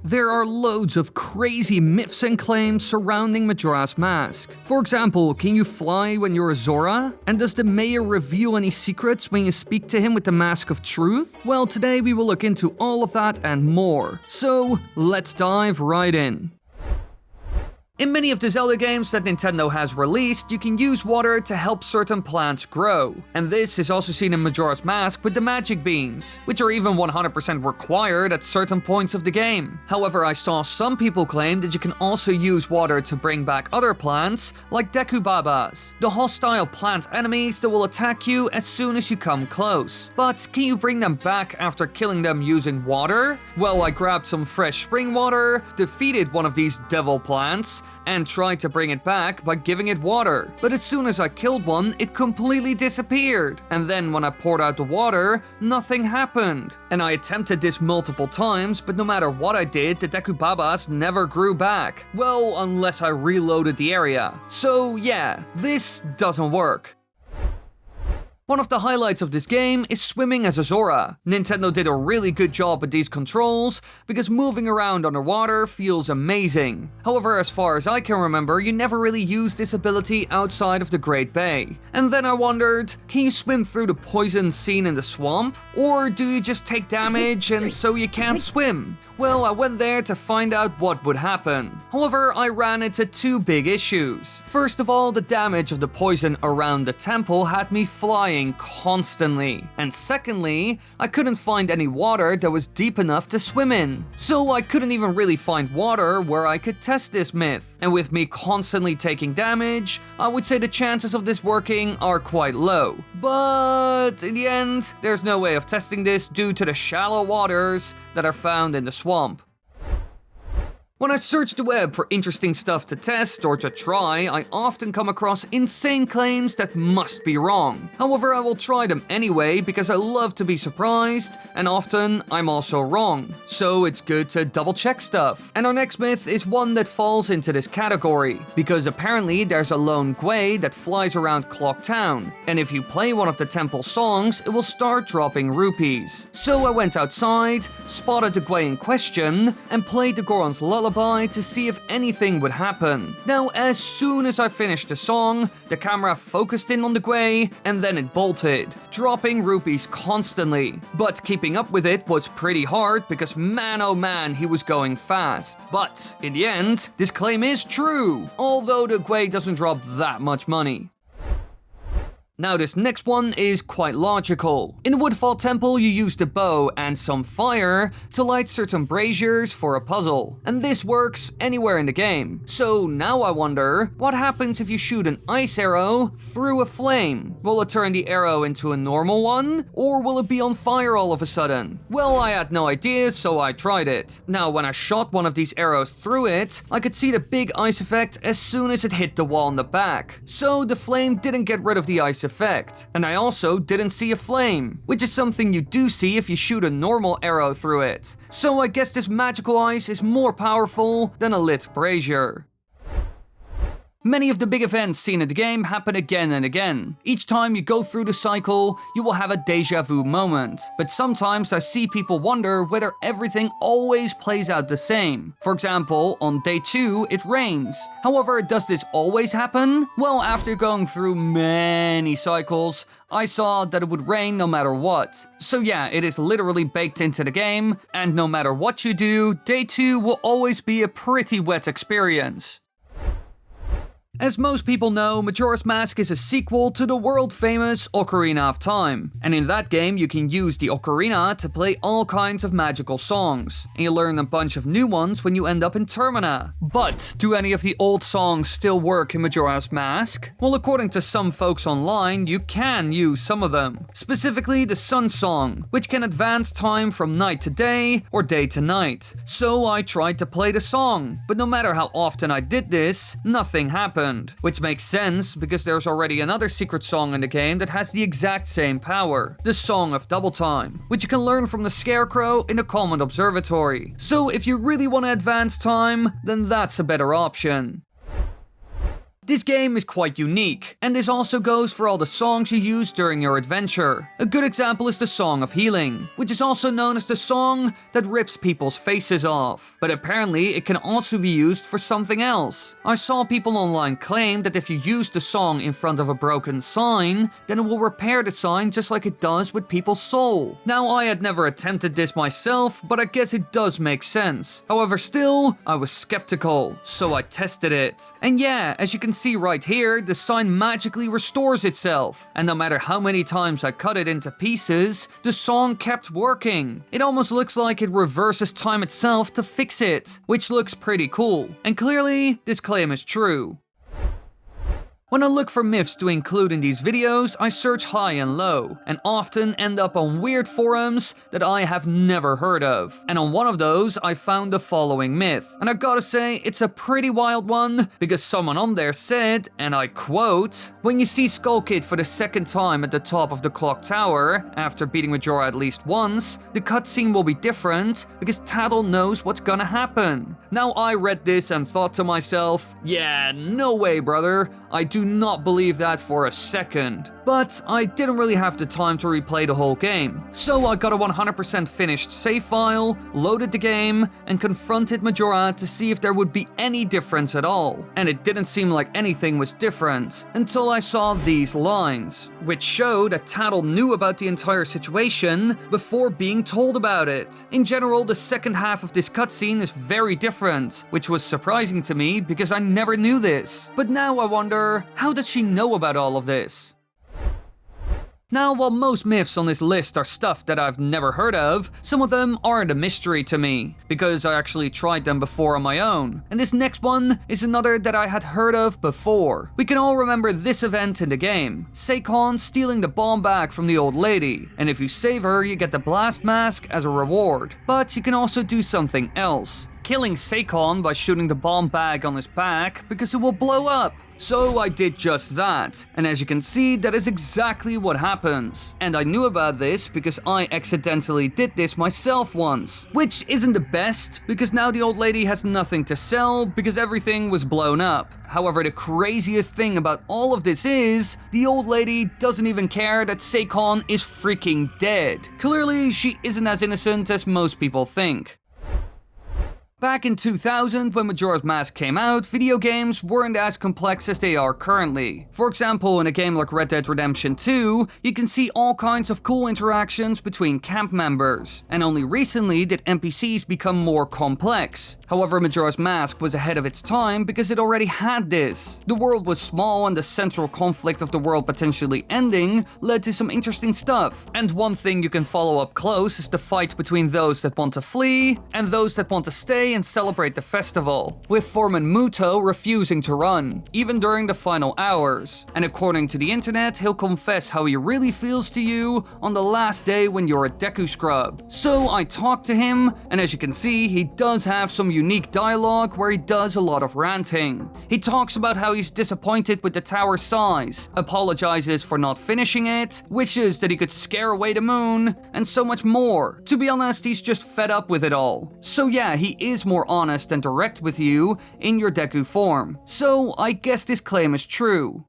There are loads of crazy myths and claims surrounding Majora's Mask. For example, can you fly when you're a Zora? And does the mayor reveal any secrets when you speak to him with the Mask of Truth? Well, today we will look into all of that and more. So, let's dive right in. In many of the Zelda games that Nintendo has released, you can use water to help certain plants grow. And this is also seen in Majora's Mask with the magic beans, which are even 100% required at certain points of the game. However, I saw some people claim that you can also use water to bring back other plants, like Deku Babas, the hostile plant enemies that will attack you as soon as you come close. But can you bring them back after killing them using water? Well, I grabbed some fresh spring water, defeated one of these devil plants, and tried to bring it back by giving it water. But as soon as I killed one, it completely disappeared. And then when I poured out the water, nothing happened. And I attempted this multiple times, but no matter what I did, the Deku Babas never grew back. Well, unless I reloaded the area. So yeah, this doesn't work. One of the highlights of this game is swimming as a Zora. Nintendo did a really good job with these controls, because moving around underwater feels amazing. However, as far as I can remember, you never really used this ability outside of the Great Bay. And then I wondered, can you swim through the poison scene in the swamp? Or do you just take damage and so you can't swim? Well, I went there to find out what would happen. However, I ran into two big issues. First of all, the damage of the poison around the temple had me flying constantly. And secondly, I couldn't find any water that was deep enough to swim in. So I couldn't even really find water where I could test this myth. And with me constantly taking damage, I would say the chances of this working are quite low. But in the end, there's no way of testing this due to the shallow waters that are found in the swamp. When I search the web for interesting stuff to test or to try, I often come across insane claims that must be wrong. However, I will try them anyway because I love to be surprised, and often I'm also wrong. So it's good to double check stuff. And our next myth is one that falls into this category, because apparently there's a lone Guay that flies around Clock Town, and if you play one of the temple songs, it will start dropping rupees. So I went outside, spotted the Guay in question, and played the Goron's lullaby to see if anything would happen. Now, as soon as I finished the song, the camera focused in on the Guay, and then it bolted, dropping rupees constantly. But keeping up with it was pretty hard because man oh man, he was going fast. But in the end, this claim is true, although the Guay doesn't drop that much money. Now this next one is quite logical. In the Woodfall temple you use the bow and some fire to light certain braziers for a puzzle. And this works anywhere in the game. So now I wonder, what happens if you shoot an ice arrow through a flame? Will it turn the arrow into a normal one? Or will it be on fire all of a sudden? Well, I had no idea, so I tried it. Now when I shot one of these arrows through it, I could see the big ice effect as soon as it hit the wall in the back. So the flame didn't get rid of the ice effect. And I also didn't see a flame, which is something you do see if you shoot a normal arrow through it. So I guess this magical ice is more powerful than a lit brazier. Many of the big events seen in the game happen again and again. Each time you go through the cycle, you will have a deja vu moment. But sometimes I see people wonder whether everything always plays out the same. For example, on day 2, it rains. However, does this always happen? Well, after going through many cycles, I saw that it would rain no matter what. So yeah, it is literally baked into the game, and no matter what you do, day 2 will always be a pretty wet experience. As most people know, Majora's Mask is a sequel to the world-famous Ocarina of Time. And in that game, you can use the Ocarina to play all kinds of magical songs. And you learn a bunch of new ones when you end up in Termina. But do any of the old songs still work in Majora's Mask? Well, according to some folks online, you can use some of them. Specifically the Sun Song, which can advance time from night to day or day to night. So I tried to play the song, but no matter how often I did this, nothing happened. Which makes sense, because there's already another secret song in the game that has the exact same power, the Song of Double Time, which you can learn from the Scarecrow in the Common Observatory. So if you really want to advance time, then that's a better option. This game is quite unique, and this also goes for all the songs you use during your adventure. A good example is the Song of Healing, which is also known as the song that rips people's faces off. But apparently it can also be used for something else. I saw people online claim that if you use the song in front of a broken sign, then it will repair the sign just like it does with people's soul. Now, I had never attempted this myself, but I guess it does make sense. However, still, I was skeptical, so I tested it. And yeah, as you can see right here, the sign magically restores itself. And no matter how many times I cut it into pieces, the song kept working. It almost looks like it reverses time itself to fix it, which looks pretty cool. And clearly, this claim is true. When I look for myths to include in these videos, I search high and low, and often end up on weird forums that I have never heard of. And on one of those, I found the following myth. And I gotta say, it's a pretty wild one, because someone on there said, and I quote, "When you see Skull Kid for the second time at the top of the clock tower, after beating Majora at least once, the cutscene will be different, because Tattle knows what's gonna happen." Now, I read this and thought to myself, yeah, no way, brother. I do not believe that for a second. But I didn't really have the time to replay the whole game. So I got a 100% finished save file, loaded the game, and confronted Majora to see if there would be any difference at all. And it didn't seem like anything was different, until I saw these lines, which show that Tattle knew about the entire situation before being told about it. In general, the second half of this cutscene is very different, which was surprising to me because I never knew this. But now I wonder, how does she know about all of this? Now, while most myths on this list are stuff that I've never heard of, some of them aren't a mystery to me, because I actually tried them before on my own. And this next one is another that I had heard of before. We can all remember this event in the game, Sakon stealing the bomb bag from the old lady, and if you save her, you get the blast mask as a reward. But you can also do something else, killing Sakon by shooting the bomb bag on his back, because it will blow up. So I did just that, and as you can see, that is exactly what happens. And I knew about this because I accidentally did this myself once. Which isn't the best, because now the old lady has nothing to sell because everything was blown up. However, the craziest thing about all of this is, the old lady doesn't even care that Sakon is freaking dead. Clearly, she isn't as innocent as most people think. Back in 2000, when Majora's Mask came out, video games weren't as complex as they are currently. For example, in a game like Red Dead Redemption 2, you can see all kinds of cool interactions between camp members, and only recently did NPCs become more complex. However, Majora's Mask was ahead of its time because it already had this. The world was small, and the central conflict of the world potentially ending led to some interesting stuff. And one thing you can follow up close is the fight between those that want to flee and those that want to stay and celebrate the festival, with Foreman Muto refusing to run, even during the final hours. And according to the internet, he'll confess how he really feels to you on the last day when you're a Deku scrub. So I talked to him, and as you can see, he does have some unique dialogue where he does a lot of ranting. He talks about how he's disappointed with the tower size, apologizes for not finishing it, wishes that he could scare away the moon, and so much more. To be honest, he's just fed up with it all. So yeah, he is more honest and direct with you in your Deku form. So I guess this claim is true.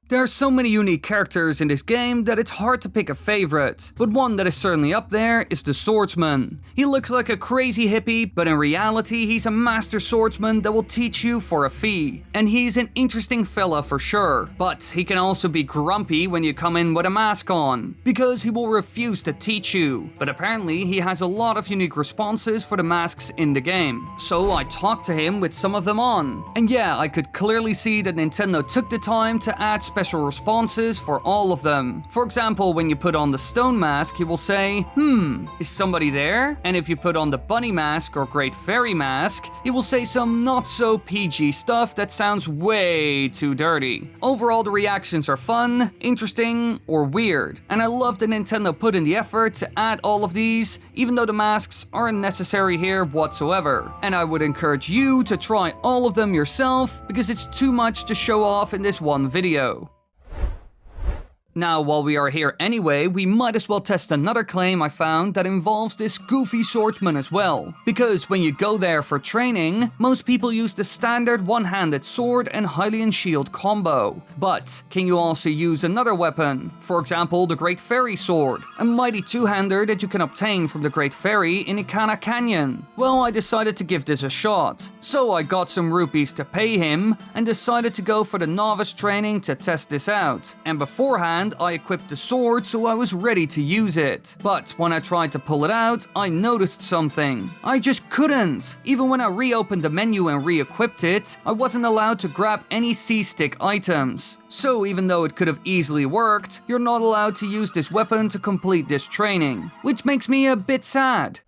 There are so many unique characters in this game that it's hard to pick a favorite, but one that is certainly up there is the Swordsman. He looks like a crazy hippie, but in reality he's a master swordsman that will teach you for a fee. And he's an interesting fella for sure, but he can also be grumpy when you come in with a mask on, because he will refuse to teach you. But apparently he has a lot of unique responses for the masks in the game, so I talked to him with some of them on. And yeah, I could clearly see that Nintendo took the time to add special responses for all of them. For example, when you put on the stone mask, he will say, is somebody there? And if you put on the bunny mask or great fairy mask, he will say some not so PG stuff that sounds way too dirty. Overall, the reactions are fun, interesting, or weird. And I love that Nintendo put in the effort to add all of these, even though the masks aren't necessary here whatsoever. And I would encourage you to try all of them yourself, because it's too much to show off in this one video. Now, while we are here anyway, we might as well test another claim I found that involves this goofy swordsman as well. Because when you go there for training, most people use the standard one-handed sword and Hylian shield combo. But can you also use another weapon? For example, the Great Fairy Sword, a mighty two-hander that you can obtain from the Great Fairy in Ikana Canyon. Well, I decided to give this a shot. So I got some rupees to pay him and decided to go for the novice training to test this out. And beforehand, I equipped the sword so I was ready to use it. But when I tried to pull it out, I noticed something. I just couldn't. Even when I reopened the menu and re-equipped it, I wasn't allowed to grab any C-stick items. So even though it could have easily worked, you're not allowed to use this weapon to complete this training, which makes me a bit sad.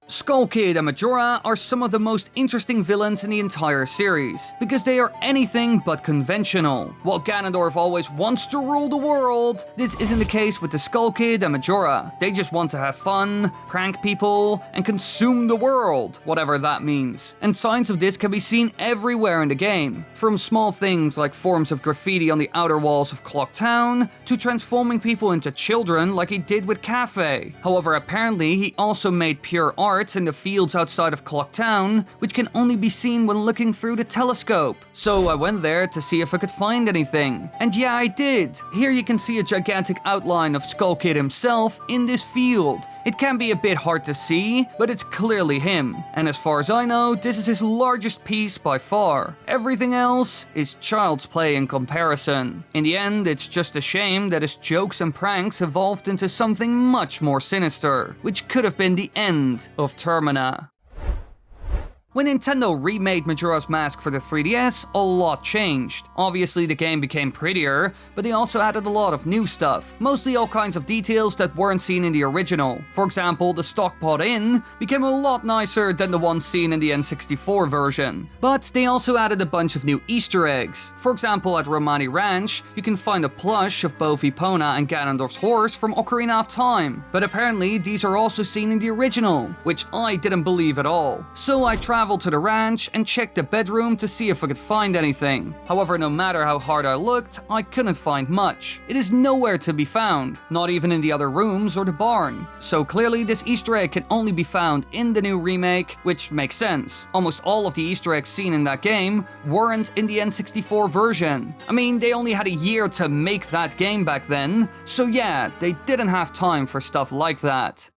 Skull Kid and Majora are some of the most interesting villains in the entire series, because they are anything but conventional. While Ganondorf always wants to rule the world, this isn't the case with the Skull Kid and Majora. They just want to have fun, prank people, and consume the world, whatever that means. And signs of this can be seen everywhere in the game, from small things like forms of graffiti on the outer walls of Clock Town, to transforming people into children like he did with Cafe. However, apparently he also made pure art in the fields outside of Clock Town, which can only be seen when looking through the telescope. So I went there to see if I could find anything. And yeah, I did. Here you can see a gigantic outline of Skull Kid himself in this field. It can be a bit hard to see, but it's clearly him. And as far as I know, this is his largest piece by far. Everything else is child's play in comparison. In the end, it's just a shame that his jokes and pranks evolved into something much more sinister, which could have been the end of Termina. When Nintendo remade Majora's Mask for the 3DS, a lot changed. Obviously the game became prettier, but they also added a lot of new stuff. Mostly all kinds of details that weren't seen in the original. For example, the Stockpot Inn became a lot nicer than the one seen in the N64 version. But they also added a bunch of new Easter eggs. For example, at Romani Ranch, you can find a plush of both Epona and Ganondorf's horse from Ocarina of Time. But apparently these are also seen in the original, which I didn't believe at all. So I traveled to the ranch and checked the bedroom to see if I could find anything. However, no matter how hard I looked, I couldn't find much. It is nowhere to be found, not even in the other rooms or the barn. So clearly this Easter egg can only be found in the new remake, which makes sense. Almost all of the Easter eggs seen in that game weren't in the N64 version. I mean, they only had a year to make that game back then, so yeah, they didn't have time for stuff like that.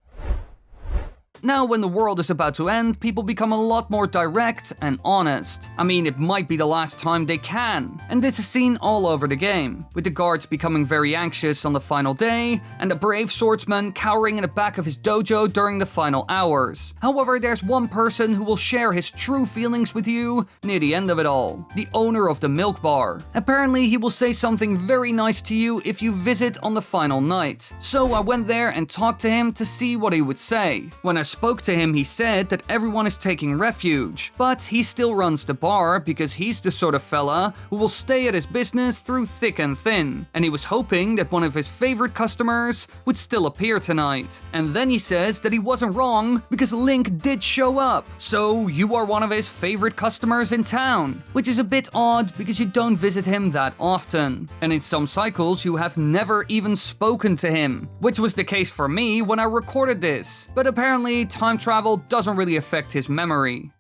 Now, when the world is about to end, people become a lot more direct and honest. I mean, it might be the last time they can. And this is seen all over the game, with the guards becoming very anxious on the final day, and the brave swordsman cowering in the back of his dojo during the final hours. However, there's one person who will share his true feelings with you near the end of it all, the owner of the milk bar. Apparently, he will say something very nice to you if you visit on the final night. So I went there and talked to him to see what he would say. When I spoke to him, he said that everyone is taking refuge, but he still runs the bar because he's the sort of fella who will stay at his business through thick and thin, and he was hoping that one of his favorite customers would still appear tonight. And then he says that he wasn't wrong because Link did show up, so you are one of his favorite customers in town, which is a bit odd because you don't visit him that often, and in some cycles you have never even spoken to him, which was the case for me when I recorded this, but apparently time travel doesn't really affect his memory.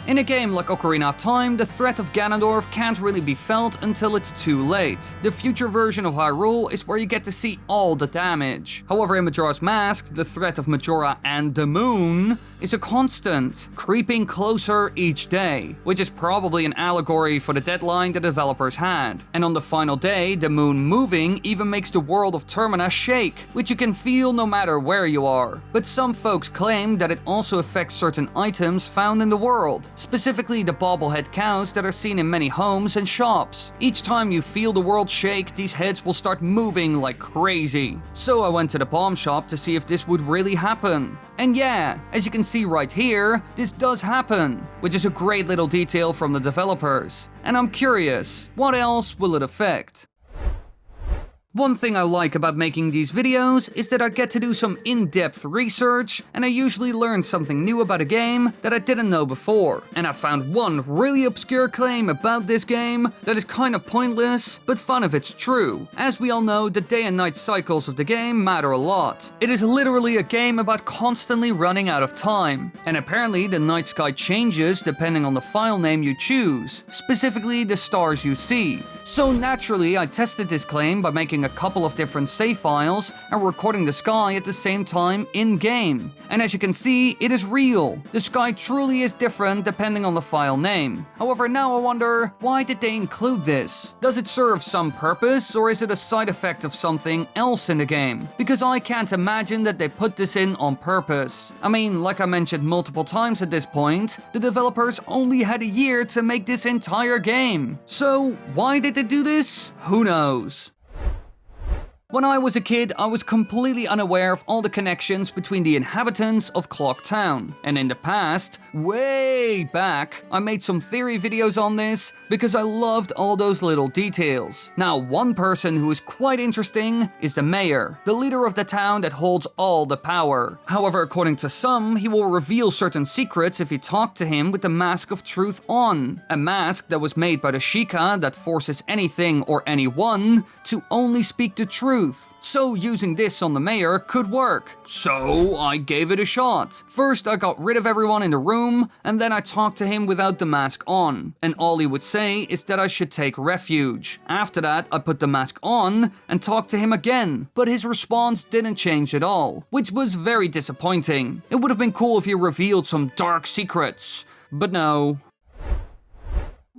In a game like Ocarina of Time, the threat of Ganondorf can't really be felt until it's too late. The future version of Hyrule is where you get to see all the damage. However, in Majora's Mask, the threat of Majora and the moon is a constant, creeping closer each day, which is probably an allegory for the deadline the developers had. And on the final day, the moon moving even makes the world of Termina shake, which you can feel no matter where you are. But some folks claim that it also affects certain items found in the world, specifically the bobblehead cows that are seen in many homes and shops. Each time you feel the world shake, these heads will start moving like crazy. So I went to the pawn shop to see if this would really happen. And yeah, as you can see right here, this does happen, which is a great little detail from the developers. And I'm curious, what else will it affect? One thing I like about making these videos is that I get to do some in-depth research, and I usually learn something new about a game that I didn't know before. And I found one really obscure claim about this game that is kinda pointless, but fun if it's true. As we all know, the day and night cycles of the game matter a lot. It is literally a game about constantly running out of time. And apparently the night sky changes depending on the file name you choose, specifically the stars you see. So naturally, I tested this claim by making a couple of different save files and recording the sky at the same time in-game. And as you can see, it is real. The sky truly is different depending on the file name. However, now I wonder, why did they include this? Does it serve some purpose, or is it a side effect of something else in the game? Because I can't imagine that they put this in on purpose. I mean, like I mentioned multiple times at this point, the developers only had a year to make this entire game. So, why did they do this? Who knows? When I was a kid, I was completely unaware of all the connections between the inhabitants of Clock Town. And in the past, way back, I made some theory videos on this because I loved all those little details. Now, one person who is quite interesting is the mayor, the leader of the town that holds all the power. However, according to some, he will reveal certain secrets if you talk to him with the Mask of Truth on. A mask that was made by the Sheikah that forces anything or anyone to only speak the truth. So using this on the mayor could work. So I gave it a shot. First I got rid of everyone in the room, and then I talked to him without the mask on. And all he would say is that I should take refuge. After that I put the mask on and talked to him again, but his response didn't change at all, which was very disappointing. It would have been cool if he revealed some dark secrets, but no.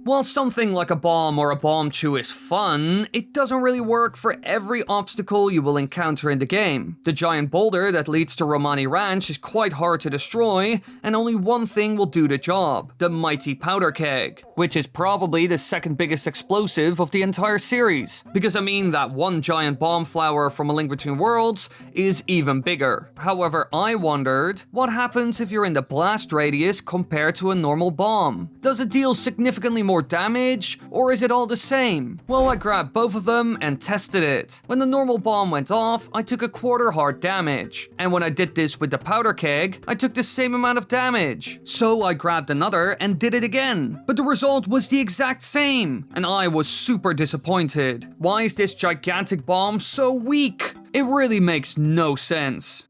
While something like a bomb or a bomb chew is fun, it doesn't really work for every obstacle you will encounter in the game. The giant boulder that leads to Darmani Ranch is quite hard to destroy, and only one thing will do the job: the mighty powder keg, which is probably the second biggest explosive of the entire series. Because I mean, that one giant bomb flower from A Link Between Worlds is even bigger. However, I wondered, what happens if you're in the blast radius compared to a normal bomb? Does it deal significantly more damage, or is it all the same? Well, I grabbed both of them and tested it. When the normal bomb went off, I took a quarter heart damage. And when I did this with the powder keg, I took the same amount of damage. So I grabbed another and did it again. But the result was the exact same, and I was super disappointed. Why is this gigantic bomb so weak? It really makes no sense.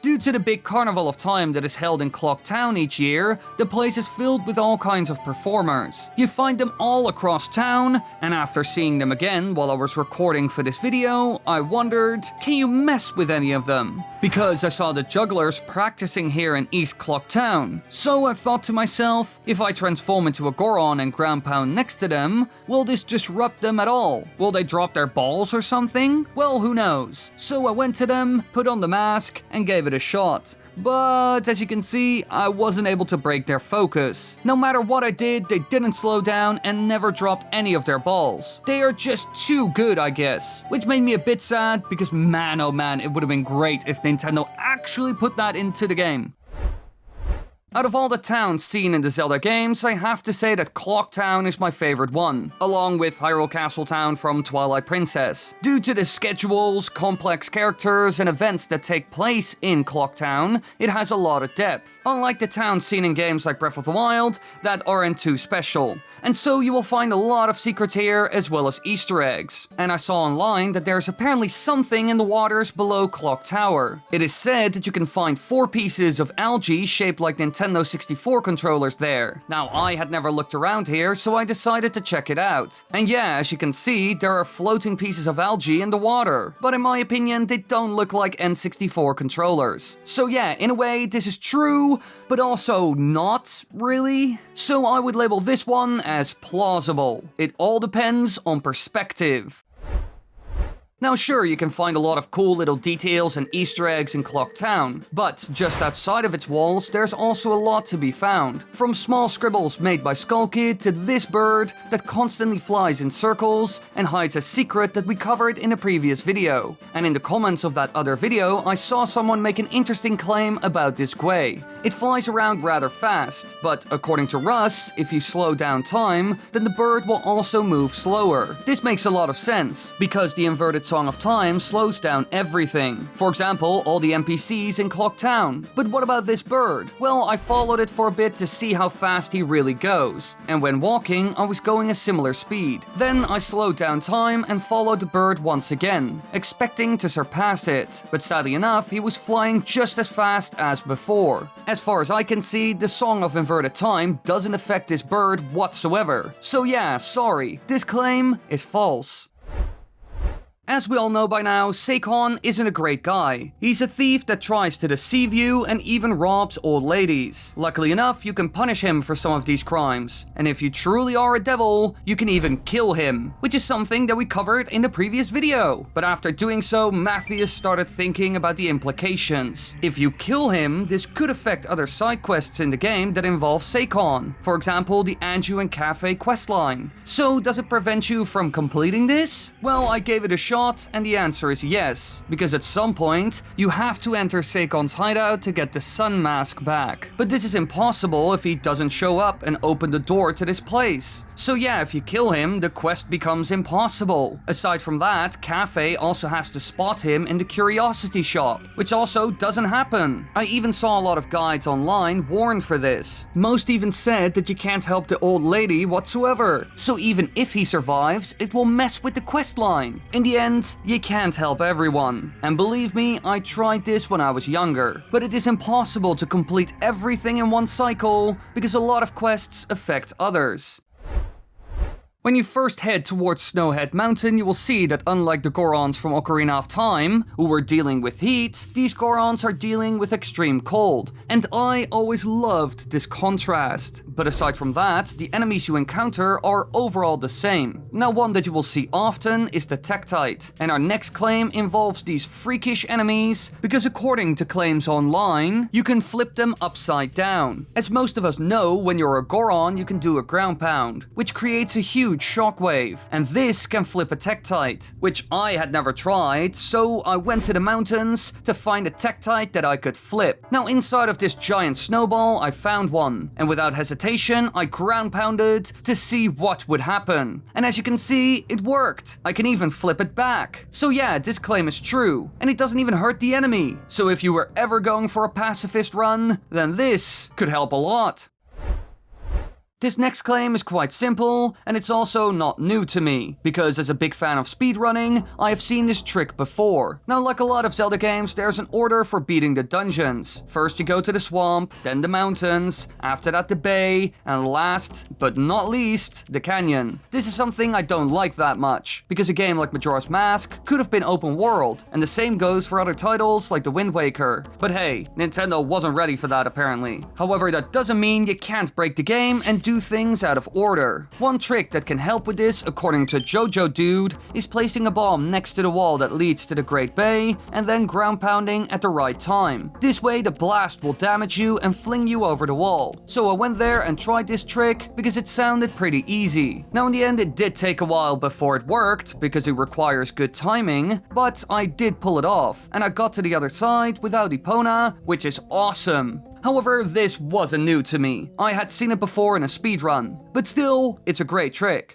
Due to the big Carnival of Time that is held in Clock Town each year, the place is filled with all kinds of performers. You find them all across town, and after seeing them again while I was recording for this video, I wondered, can you mess with any of them? Because I saw the jugglers practicing here in East Clock Town. So I thought to myself, if I transform into a Goron and ground pound next to them, will this disrupt them at all? Will they drop their balls or something? Well, who knows? So I went to them, put on the mask, and gave it a shot. But as you can see, I wasn't able to break their focus. No matter what I did, they didn't slow down and never dropped any of their balls. They are just too good, I guess. Which made me a bit sad, because man oh man, it would have been great if Nintendo actually put that into the game. Out of all the towns seen in the Zelda games, I have to say that Clock Town is my favorite one, along with Hyrule Castle Town from Twilight Princess. Due to the schedules, complex characters, and events that take place in Clock Town, it has a lot of depth, unlike the towns seen in games like Breath of the Wild that aren't too special. And so you will find a lot of secrets here, as well as Easter eggs. And I saw online that there's apparently something in the waters below Clock Tower. It is said that you can find 4 pieces of algae shaped like Nintendo 64 controllers there. Now, I had never looked around here, so I decided to check it out. And yeah, as you can see, there are floating pieces of algae in the water. But in my opinion, they don't look like N64 controllers. So yeah, in a way, this is true, but also not really. So I would label this one as plausible. It all depends on perspective. Now sure, you can find a lot of cool little details and Easter eggs in Clock Town, but just outside of its walls there's also a lot to be found. From small scribbles made by Skull Kid to this bird that constantly flies in circles and hides a secret that we covered in a previous video. And in the comments of that other video, I saw someone make an interesting claim about this Guay. It flies around rather fast, but according to Russ, if you slow down time, then the bird will also move slower. This makes a lot of sense, because the inverted Song of Time slows down everything. For example, all the NPCs in Clock Town. But what about this bird? Well, I followed it for a bit to see how fast he really goes, and when walking, I was going a similar speed. Then I slowed down time and followed the bird once again, expecting to surpass it. But sadly enough, he was flying just as fast as before. As far as I can see, the Song of Inverted Time doesn't affect this bird whatsoever. So yeah, sorry, this claim is false. As we all know by now, Sakon isn't a great guy. He's a thief that tries to deceive you and even robs old ladies. Luckily enough, you can punish him for some of these crimes. And if you truly are a devil, you can even kill him, which is something that we covered in the previous video. But after doing so, Matthias started thinking about the implications. If you kill him, this could affect other side quests in the game that involve Sakon. For example, the Anju and Cafe questline. So does it prevent you from completing this? Well, I gave it a shot, and the answer is yes, because at some point you have to enter Sakon's hideout to get the sun mask back. But this is impossible if he doesn't show up and open the door to this place. So yeah, if you kill him, the quest becomes impossible. Aside from that, Cafe also has to spot him in the curiosity shop, which also doesn't happen. I even saw a lot of guides online warn for this. Most even said that you can't help the old lady whatsoever. So even if he survives, it will mess with the quest line. In the end, you can't help everyone. And believe me, I tried this when I was younger. But it is impossible to complete everything in one cycle, because a lot of quests affect others. When you first head towards Snowhead Mountain, you will see that unlike the Gorons from Ocarina of Time, who were dealing with heat, these Gorons are dealing with extreme cold. And I always loved this contrast. But aside from that, the enemies you encounter are overall the same. Now, one that you will see often is the Techtite. And our next claim involves these freakish enemies, because according to claims online, you can flip them upside down. As most of us know, when you're a Goron, you can do a ground pound, which creates a huge shockwave, and this can flip a Techtite, which I had never tried, so I went to the mountains to find a Techtite that I could flip. Now inside of this giant snowball I found one, and without hesitation I ground pounded to see what would happen. And as you can see, it worked. I can even flip it back. So yeah, this claim is true, and it doesn't even hurt the enemy. So if you were ever going for a pacifist run, then this could help a lot. This next claim is quite simple, and it's also not new to me, because as a big fan of speedrunning, I have seen this trick before. Now, like a lot of Zelda games, there's an order for beating the dungeons. First you go to the swamp, then the mountains, after that the bay, and last, but not least, the canyon. This is something I don't like that much, because a game like Majora's Mask could have been open world, and the same goes for other titles like the Wind Waker. But hey, Nintendo wasn't ready for that apparently. However, that doesn't mean you can't break the game and do things out of order. One trick that can help with this, according to Jojo Dude, is placing a bomb next to the wall that leads to the Great Bay and then ground pounding at the right time. This way the blast will damage you and fling you over the wall. So I went there and tried this trick because it sounded pretty easy. Now in the end it did take a while before it worked because it requires good timing, but I did pull it off and I got to the other side without Epona, which is awesome. However, this wasn't new to me. I had seen it before in a speedrun, but still, it's a great trick.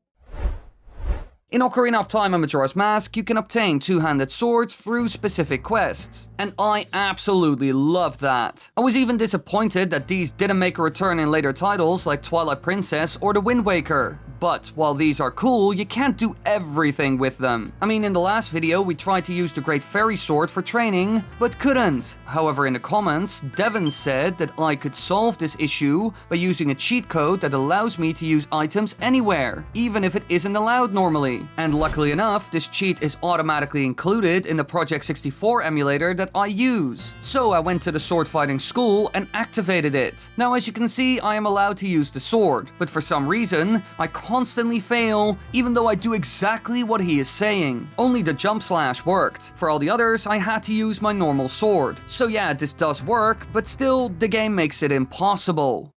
In Ocarina of Time and Majora's Mask, you can obtain two-handed swords through specific quests, and I absolutely loved that. I was even disappointed that these didn't make a return in later titles like Twilight Princess or The Wind Waker. But while these are cool, you can't do everything with them. I mean, in the last video we tried to use the Great Fairy Sword for training, but couldn't. However, in the comments, Devon said that I could solve this issue by using a cheat code that allows me to use items anywhere, even if it isn't allowed normally. And luckily enough, this cheat is automatically included in the Project 64 emulator that I use. So I went to the sword fighting school and activated it. Now as you can see, I am allowed to use the sword, but for some reason, I constantly fail, even though I do exactly what he is saying. Only the jump slash worked. For all the others, I had to use my normal sword. So yeah, this does work, but still, the game makes it impossible.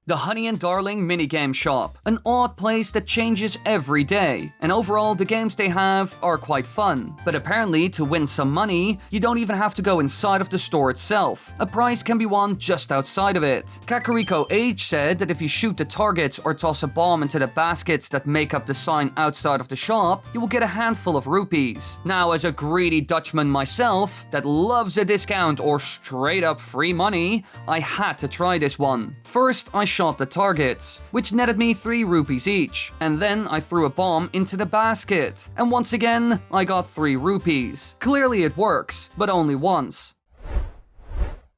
The Honey and Darling minigame shop, an odd place that changes every day, and overall the games they have are quite fun. But apparently, to win some money, you don't even have to go inside of the store itself. A prize can be won just outside of it. Kakariko H said that if you shoot the targets or toss a bomb into the baskets that make up the sign outside of the shop, you will get a handful of rupees. Now, as a greedy Dutchman myself, that loves a discount or straight up free money, I had to try this one. First, I shot the targets, which netted me 3 rupees each, and then I threw a bomb into the basket, and once again, I got 3 rupees. Clearly it works, but only once.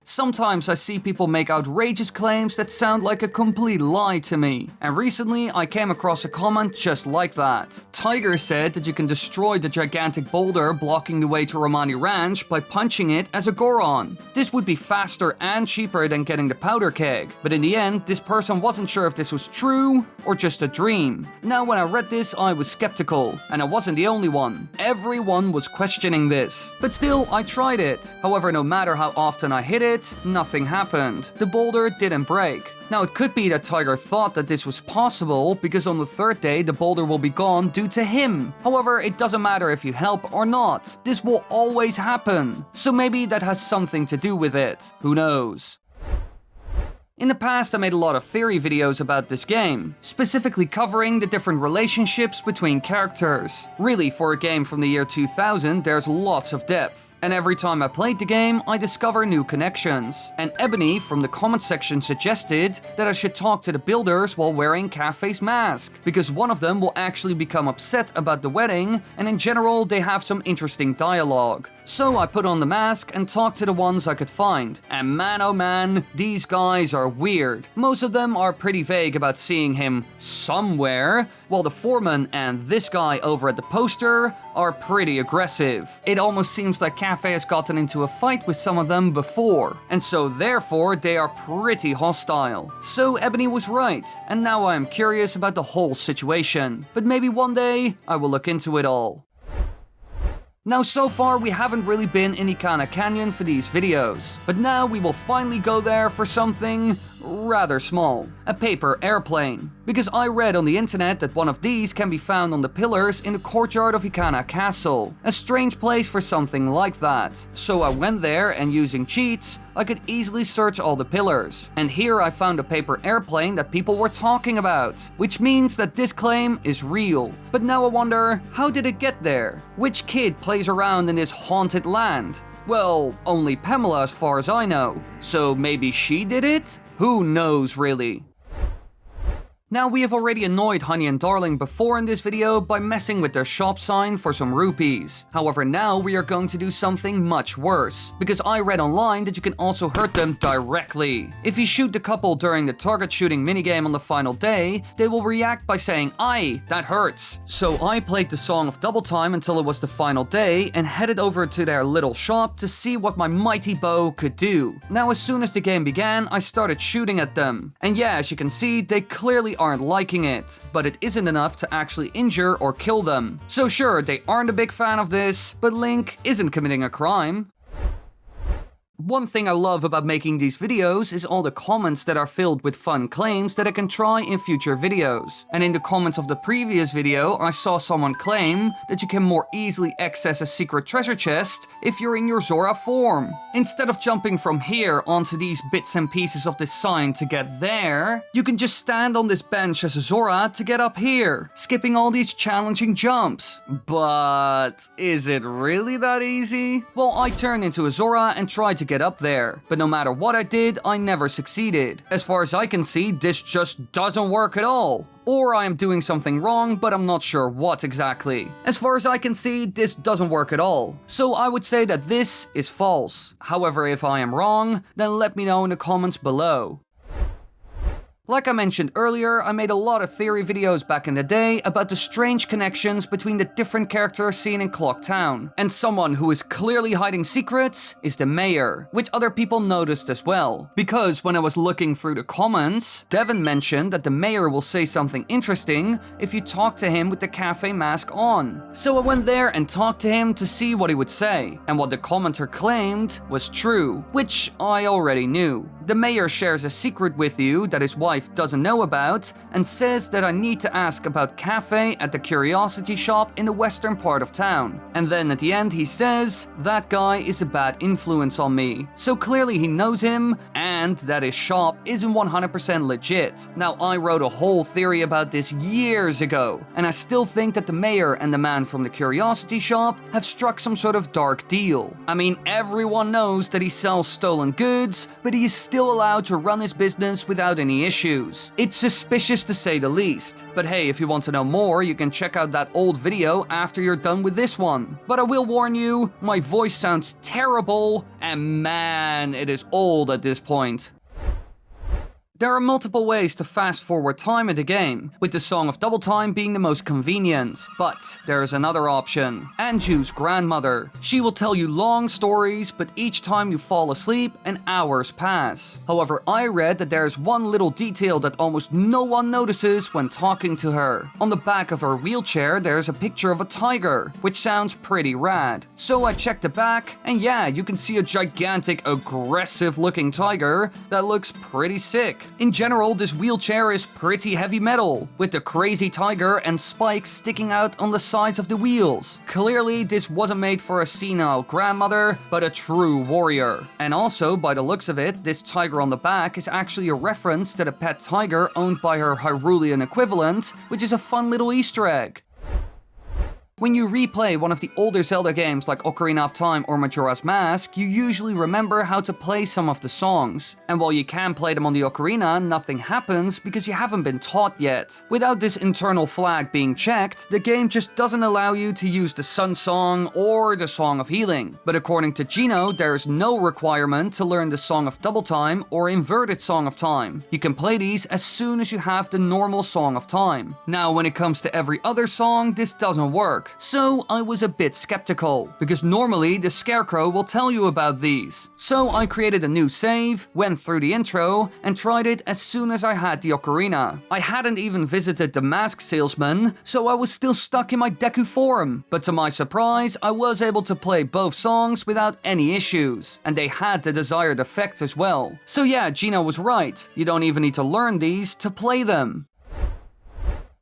Sometimes I see people make outrageous claims that sound like a complete lie to me, and recently I came across a comment just like that. Tiger said that you can destroy the gigantic boulder blocking the way to Romani Ranch by punching it as a Goron. This would be faster and cheaper than getting the powder keg, but in the end, this person wasn't sure if this was true or just a dream. Now when I read this, I was skeptical, and I wasn't the only one. Everyone was questioning this, but still I tried it. However, no matter how often I hit it, nothing happened. The boulder didn't break. Now it could be that Tiger thought that this was possible because on the 3rd day the boulder will be gone due to him. However, it doesn't matter if you help or not. This will always happen. So maybe that has something to do with it. Who knows? In the past, I made a lot of theory videos about this game, specifically covering the different relationships between characters. Really, for a game from the year 2000, there's lots of depth. And every time I played the game, I discover new connections. And Ebony from the comment section suggested that I should talk to the builders while wearing Cafe's mask, because one of them will actually become upset about the wedding, and in general they have some interesting dialogue. So I put on the mask and talked to the ones I could find, and man oh man, these guys are weird. Most of them are pretty vague about seeing him somewhere, while the Foreman and this guy over at the poster are pretty aggressive. It almost seems like Cafe has gotten into a fight with some of them before, and so therefore they are pretty hostile. So Ebony was right, and now I am curious about the whole situation. But maybe one day I will look into it all. Now so far we haven't really been in Ikana Canyon for these videos, but now we will finally go there for something rather small, a paper airplane. Because I read on the internet that one of these can be found on the pillars in the courtyard of Ikana Castle, a strange place for something like that. So I went there and using cheats, I could easily search all the pillars. And here I found a paper airplane that people were talking about, which means that this claim is real. But now I wonder, how did it get there? Which kid plays around in this haunted land? Well, only Pamela as far as I know. So maybe she did it? Who knows really? Now, we have already annoyed Honey and Darling before in this video by messing with their shop sign for some rupees. However, now we are going to do something much worse, because I read online that you can also hurt them directly. If you shoot the couple during the target shooting minigame on the final day, they will react by saying, "Aye, that hurts." So I played the song of double time until it was the final day and headed over to their little shop to see what my mighty bow could do. Now, as soon as the game began, I started shooting at them. And yeah, as you can see, they clearly aren't liking it, but it isn't enough to actually injure or kill them. So sure, they aren't a big fan of this, but Link isn't committing a crime. One thing I love about making these videos is all the comments that are filled with fun claims that I can try in future videos. And in the comments of the previous video, I saw someone claim that you can more easily access a secret treasure chest if you're in your Zora form. Instead of jumping from here onto these bits and pieces of this sign to get there, you can just stand on this bench as a Zora to get up here, skipping all these challenging jumps. But is it really that easy? Well, I turned into a Zora and tried to get up there, but no matter what I did, I never succeeded. As far as I can see, this just doesn't work at all. Or I am doing something wrong, but I'm not sure what exactly. As far as I can see, this doesn't work at all. So I would say that this is false. However, if I am wrong, then let me know in the comments below. Like I mentioned earlier, I made a lot of theory videos back in the day about the strange connections between the different characters seen in Clock Town. And someone who is clearly hiding secrets is the mayor, which other people noticed as well. Because when I was looking through the comments, Devin mentioned that the mayor will say something interesting if you talk to him with the cafe mask on. So I went there and talked to him to see what he would say. And what the commenter claimed was true, which I already knew. The mayor shares a secret with you that his wife doesn't know about and says that I need to ask about cafe at the curiosity shop in the western part of town. And then at the end he says that guy is a bad influence on me. So clearly he knows him and that his shop isn't 100% legit. Now I wrote a whole theory about this years ago and I still think that the mayor and the man from the curiosity shop have struck some sort of dark deal. I mean, everyone knows that he sells stolen goods, but he is still allowed to run his business without any issues. It's suspicious to say the least. But hey, if you want to know more, you can check out that old video after you're done with this one. But I will warn you, my voice sounds terrible, and man, it is old at this point. There are multiple ways to fast forward time in the game, with the Song of Double Time being the most convenient. But there is another option, Anju's grandmother. She will tell you long stories, but each time you fall asleep, an hours pass. However, I read that there is one little detail that almost no one notices when talking to her. On the back of her wheelchair, there is a picture of a tiger, which sounds pretty rad. So I checked the back, and yeah, you can see a gigantic, aggressive looking tiger that looks pretty sick. In general, this wheelchair is pretty heavy metal, with the crazy tiger and spikes sticking out on the sides of the wheels. Clearly, this wasn't made for a senile grandmother, but a true warrior. And also, by the looks of it, this tiger on the back is actually a reference to the pet tiger owned by her Hyrulean equivalent, which is a fun little Easter egg. When you replay one of the older Zelda games like Ocarina of Time or Majora's Mask, you usually remember how to play some of the songs. And while you can play them on the Ocarina, nothing happens because you haven't been taught yet. Without this internal flag being checked, the game just doesn't allow you to use the Sun Song or the Song of Healing. But according to Gino, there is no requirement to learn the Song of Double Time or Inverted Song of Time. You can play these as soon as you have the normal Song of Time. Now, when it comes to every other song, this doesn't work. So I was a bit skeptical, because normally the Scarecrow will tell you about these. So I created a new save, went through the intro, and tried it as soon as I had the Ocarina. I hadn't even visited the mask salesman, so I was still stuck in my Deku form. But to my surprise, I was able to play both songs without any issues, and they had the desired effect as well. So yeah, Gino was right, you don't even need to learn these to play them.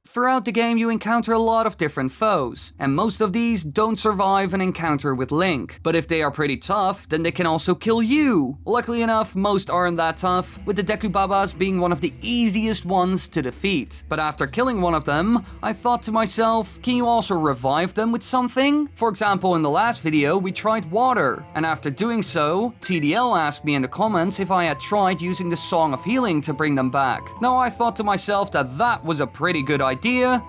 Throughout the game, you encounter a lot of different foes, and most of these don't survive an encounter with Link. But if they are pretty tough, then they can also kill you. Luckily enough, most aren't that tough, with the Deku Babas being one of the easiest ones to defeat. But after killing one of them, I thought to myself, can you also revive them with something? For example, in the last video, we tried water, and after doing so, TDL asked me in the comments if I had tried using the Song of Healing to bring them back. Now I thought to myself that that was a pretty good idea,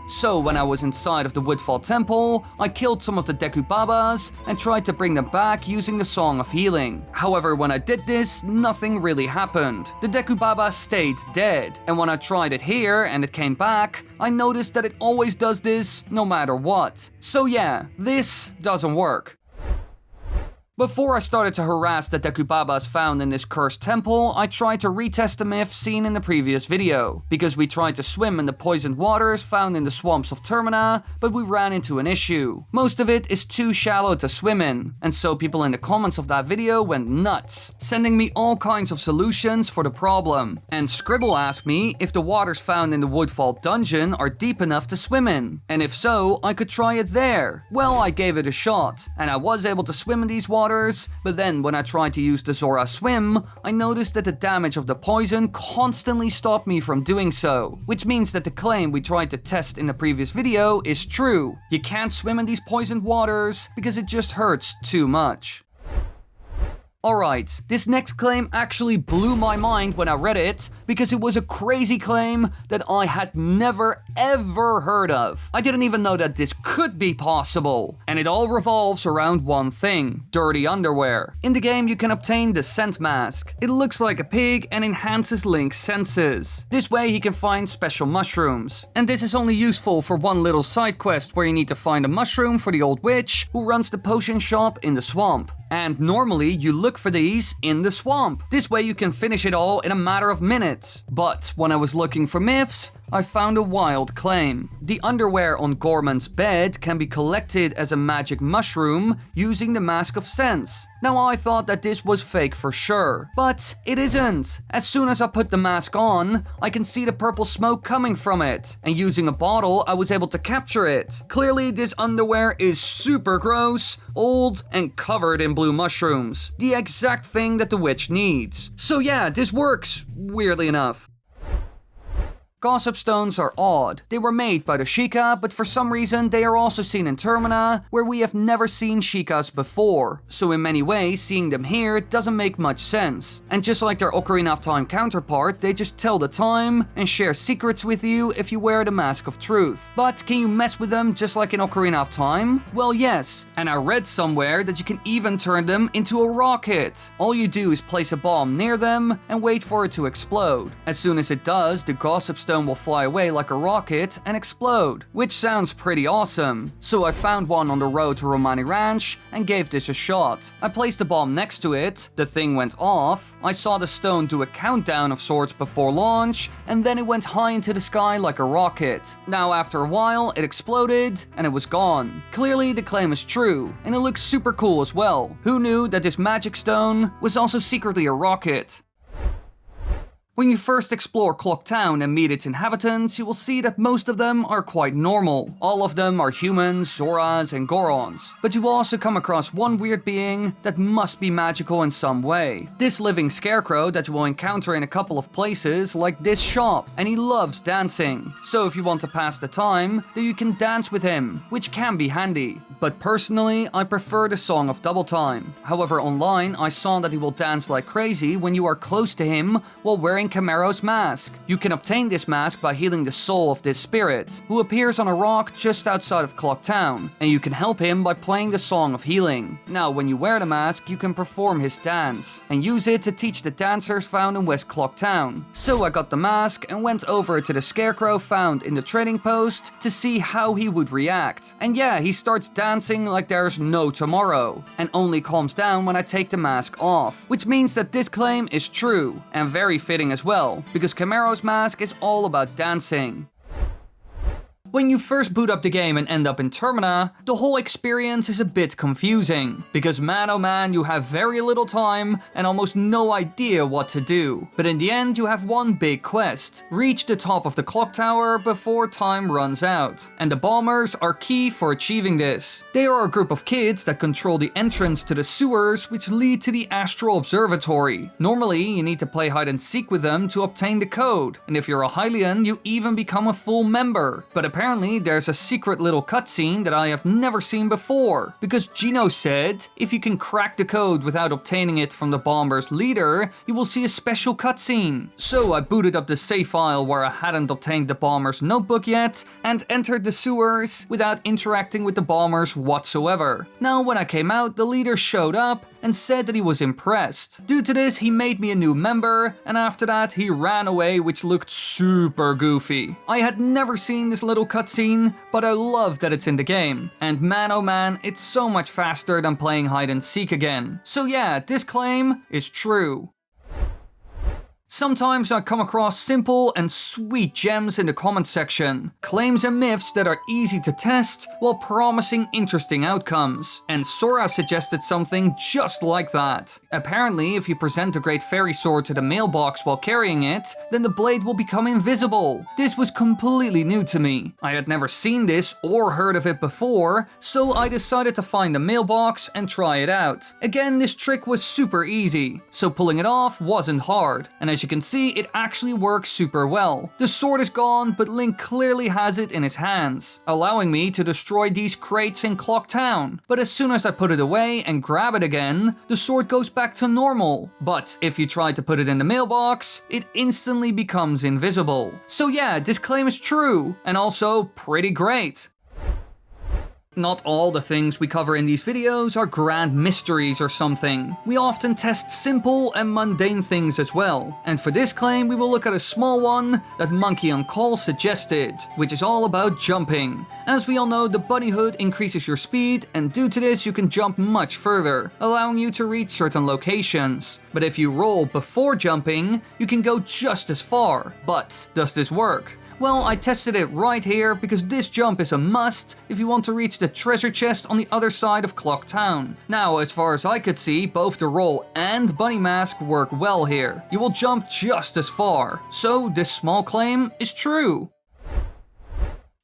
so when I was inside of the Woodfall temple, I killed some of the Deku Babas and tried to bring them back using the Song of Healing. However, when I did this, nothing really happened. The Deku Babas stayed dead, and when I tried it here and it came back, I noticed that it always does this no matter what. So yeah, this doesn't work. Before I started to harass the Deku Babas found in this cursed temple, I tried to retest the myth seen in the previous video, because we tried to swim in the poisoned waters found in the swamps of Termina, but we ran into an issue. Most of it is too shallow to swim in, and so people in the comments of that video went nuts, sending me all kinds of solutions for the problem. And Scribble asked me if the waters found in the Woodfall dungeon are deep enough to swim in, and if so, I could try it there. Well, I gave it a shot, and I was able to swim in these waters, but then when I tried to use the Zora swim, I noticed that the damage of the poison constantly stopped me from doing so, which means that the claim we tried to test in the previous video is true. You can't swim in these poisoned waters because it just hurts too much. Alright, this next claim actually blew my mind when I read it, because it was a crazy claim that I had never ever heard of. I didn't even know that this could be possible. And it all revolves around one thing: dirty underwear. In the game you can obtain the scent mask. It looks like a pig and enhances Link's senses. This way he can find special mushrooms. And this is only useful for one little side quest where you need to find a mushroom for the old witch who runs the potion shop in the swamp. And normally you look for these in the swamp. This way you can finish it all in a matter of minutes. But when I was looking for myths, I found a wild claim. The underwear on Gorman's bed can be collected as a magic mushroom using the Mask of Sense. Now I thought that this was fake for sure, but it isn't. As soon as I put the mask on, I can see the purple smoke coming from it, and using a bottle I was able to capture it. Clearly this underwear is super gross, old, and covered in blue mushrooms. The exact thing that the witch needs. So yeah, this works, weirdly enough. Gossip stones are odd. They were made by the Sheikah, but for some reason they are also seen in Termina, where we have never seen Sheikahs before. So in many ways, seeing them here doesn't make much sense. And just like their Ocarina of Time counterpart, they just tell the time and share secrets with you if you wear the Mask of Truth. But can you mess with them just like in Ocarina of Time? Well, yes. And I read somewhere that you can even turn them into a rocket. All you do is place a bomb near them and wait for it to explode. As soon as it does, the Gossip Stone will fly away like a rocket and explode, which sounds pretty awesome. So I found one on the road to Romani Ranch and gave this a shot. I placed the bomb next to it, the thing went off, I saw the stone do a countdown of sorts before launch, and then it went high into the sky like a rocket. Now after a while, it exploded and it was gone. Clearly the claim is true, and it looks super cool as well. Who knew that this magic stone was also secretly a rocket? When you first explore Clock Town and meet its inhabitants, you will see that most of them are quite normal. All of them are humans, Zoras, and Gorons. But you will also come across one weird being that must be magical in some way. This living Scarecrow that you will encounter in a couple of places, like this shop, and he loves dancing. So if you want to pass the time, then you can dance with him, which can be handy. But personally, I prefer the Song of Double Time. However, online, I saw that he will dance like crazy when you are close to him while wearing Camaro's mask. You can obtain this mask by healing the soul of this spirit, who appears on a rock just outside of Clock Town, and you can help him by playing the Song of Healing. Now, when you wear the mask, you can perform his dance, and use it to teach the dancers found in West Clock Town. So I got the mask and went over to the Scarecrow found in the trading post to see how he would react. And yeah, he starts dancing like there's no tomorrow, and only calms down when I take the mask off, which means that this claim is true, and very fitting as well, because Camaro's mask is all about dancing. When you first boot up the game and end up in Termina, the whole experience is a bit confusing, because man oh man, you have very little time and almost no idea what to do. But in the end, you have one big quest: reach the top of the clock tower before time runs out. And the bombers are key for achieving this. They are a group of kids that control the entrance to the sewers which lead to the Astral Observatory. Normally, you need to play hide and seek with them to obtain the code, and if you're a Hylian, you even become a full member. But apparently there's a secret little cutscene that I have never seen before, because Gino said if you can crack the code without obtaining it from the bomber's leader, you will see a special cutscene. So I booted up the save file where I hadn't obtained the bomber's notebook yet, and entered the sewers without interacting with the bombers whatsoever. Now when I came out, the leader showed up and said that he was impressed. Due to this, he made me a new member, and after that he ran away, which looked super goofy. I had never seen this little cutscene, but I love that it's in the game. And man oh man, it's so much faster than playing hide and seek again. So yeah, this claim is true. Sometimes I come across simple and sweet gems in the comment section, claims and myths that are easy to test while promising interesting outcomes. And Zora suggested something just like that. Apparently, if you present a Great Fairy Sword to the mailbox while carrying it, then the blade will become invisible. This was completely new to me. I had never seen this or heard of it before, so I decided to find the mailbox and try it out. Again, this trick was super easy, so pulling it off wasn't hard. And as as you can see, it actually works super well. The sword is gone, but Link clearly has it in his hands, allowing me to destroy these crates in Clock Town. But as soon as I put it away and grab it again, the sword goes back to normal. But if you try to put it in the mailbox, it instantly becomes invisible. So yeah, this claim is true, and also pretty great. Not all the things we cover in these videos are grand mysteries or something. We often test simple and mundane things as well. And for this claim, we will look at a small one that Monkey on Call suggested, which is all about jumping. As we all know, the bunny hood increases your speed, and due to this you can jump much further, allowing you to reach certain locations. But if you roll before jumping, you can go just as far. But does this work? Well, I tested it right here because this jump is a must if you want to reach the treasure chest on the other side of Clock Town. Now, as far as I could see, both the roll and bunny mask work well here. You will jump just as far. So this small claim is true.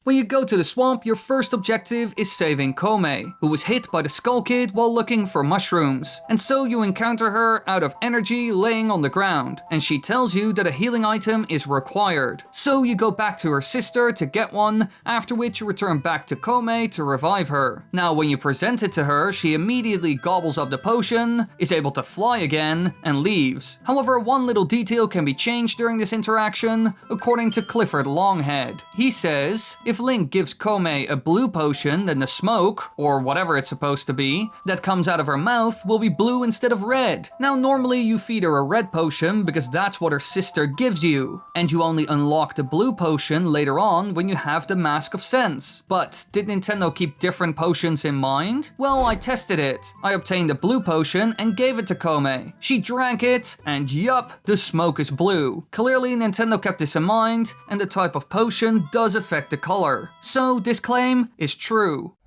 When you go to the swamp, your first objective is saving Kome, who was hit by the Skull Kid while looking for mushrooms. And so you encounter her out of energy laying on the ground, and she tells you that a healing item is required. So you go back to her sister to get one, after which you return back to Kome to revive her. Now when you present it to her, she immediately gobbles up the potion, is able to fly again, and leaves. However, one little detail can be changed during this interaction, according to Clifford Longhead. He says, if Link gives Kome a blue potion, then the smoke, or whatever it's supposed to be, that comes out of her mouth will be blue instead of red. Now normally you feed her a red potion because that's what her sister gives you, and you only unlock the blue potion later on when you have the Mask of Sense. But did Nintendo keep different potions in mind? Well, I tested it. I obtained a blue potion and gave it to Kome. She drank it, and yup, the smoke is blue. Clearly Nintendo kept this in mind, and the type of potion does affect the color. So this claim is true.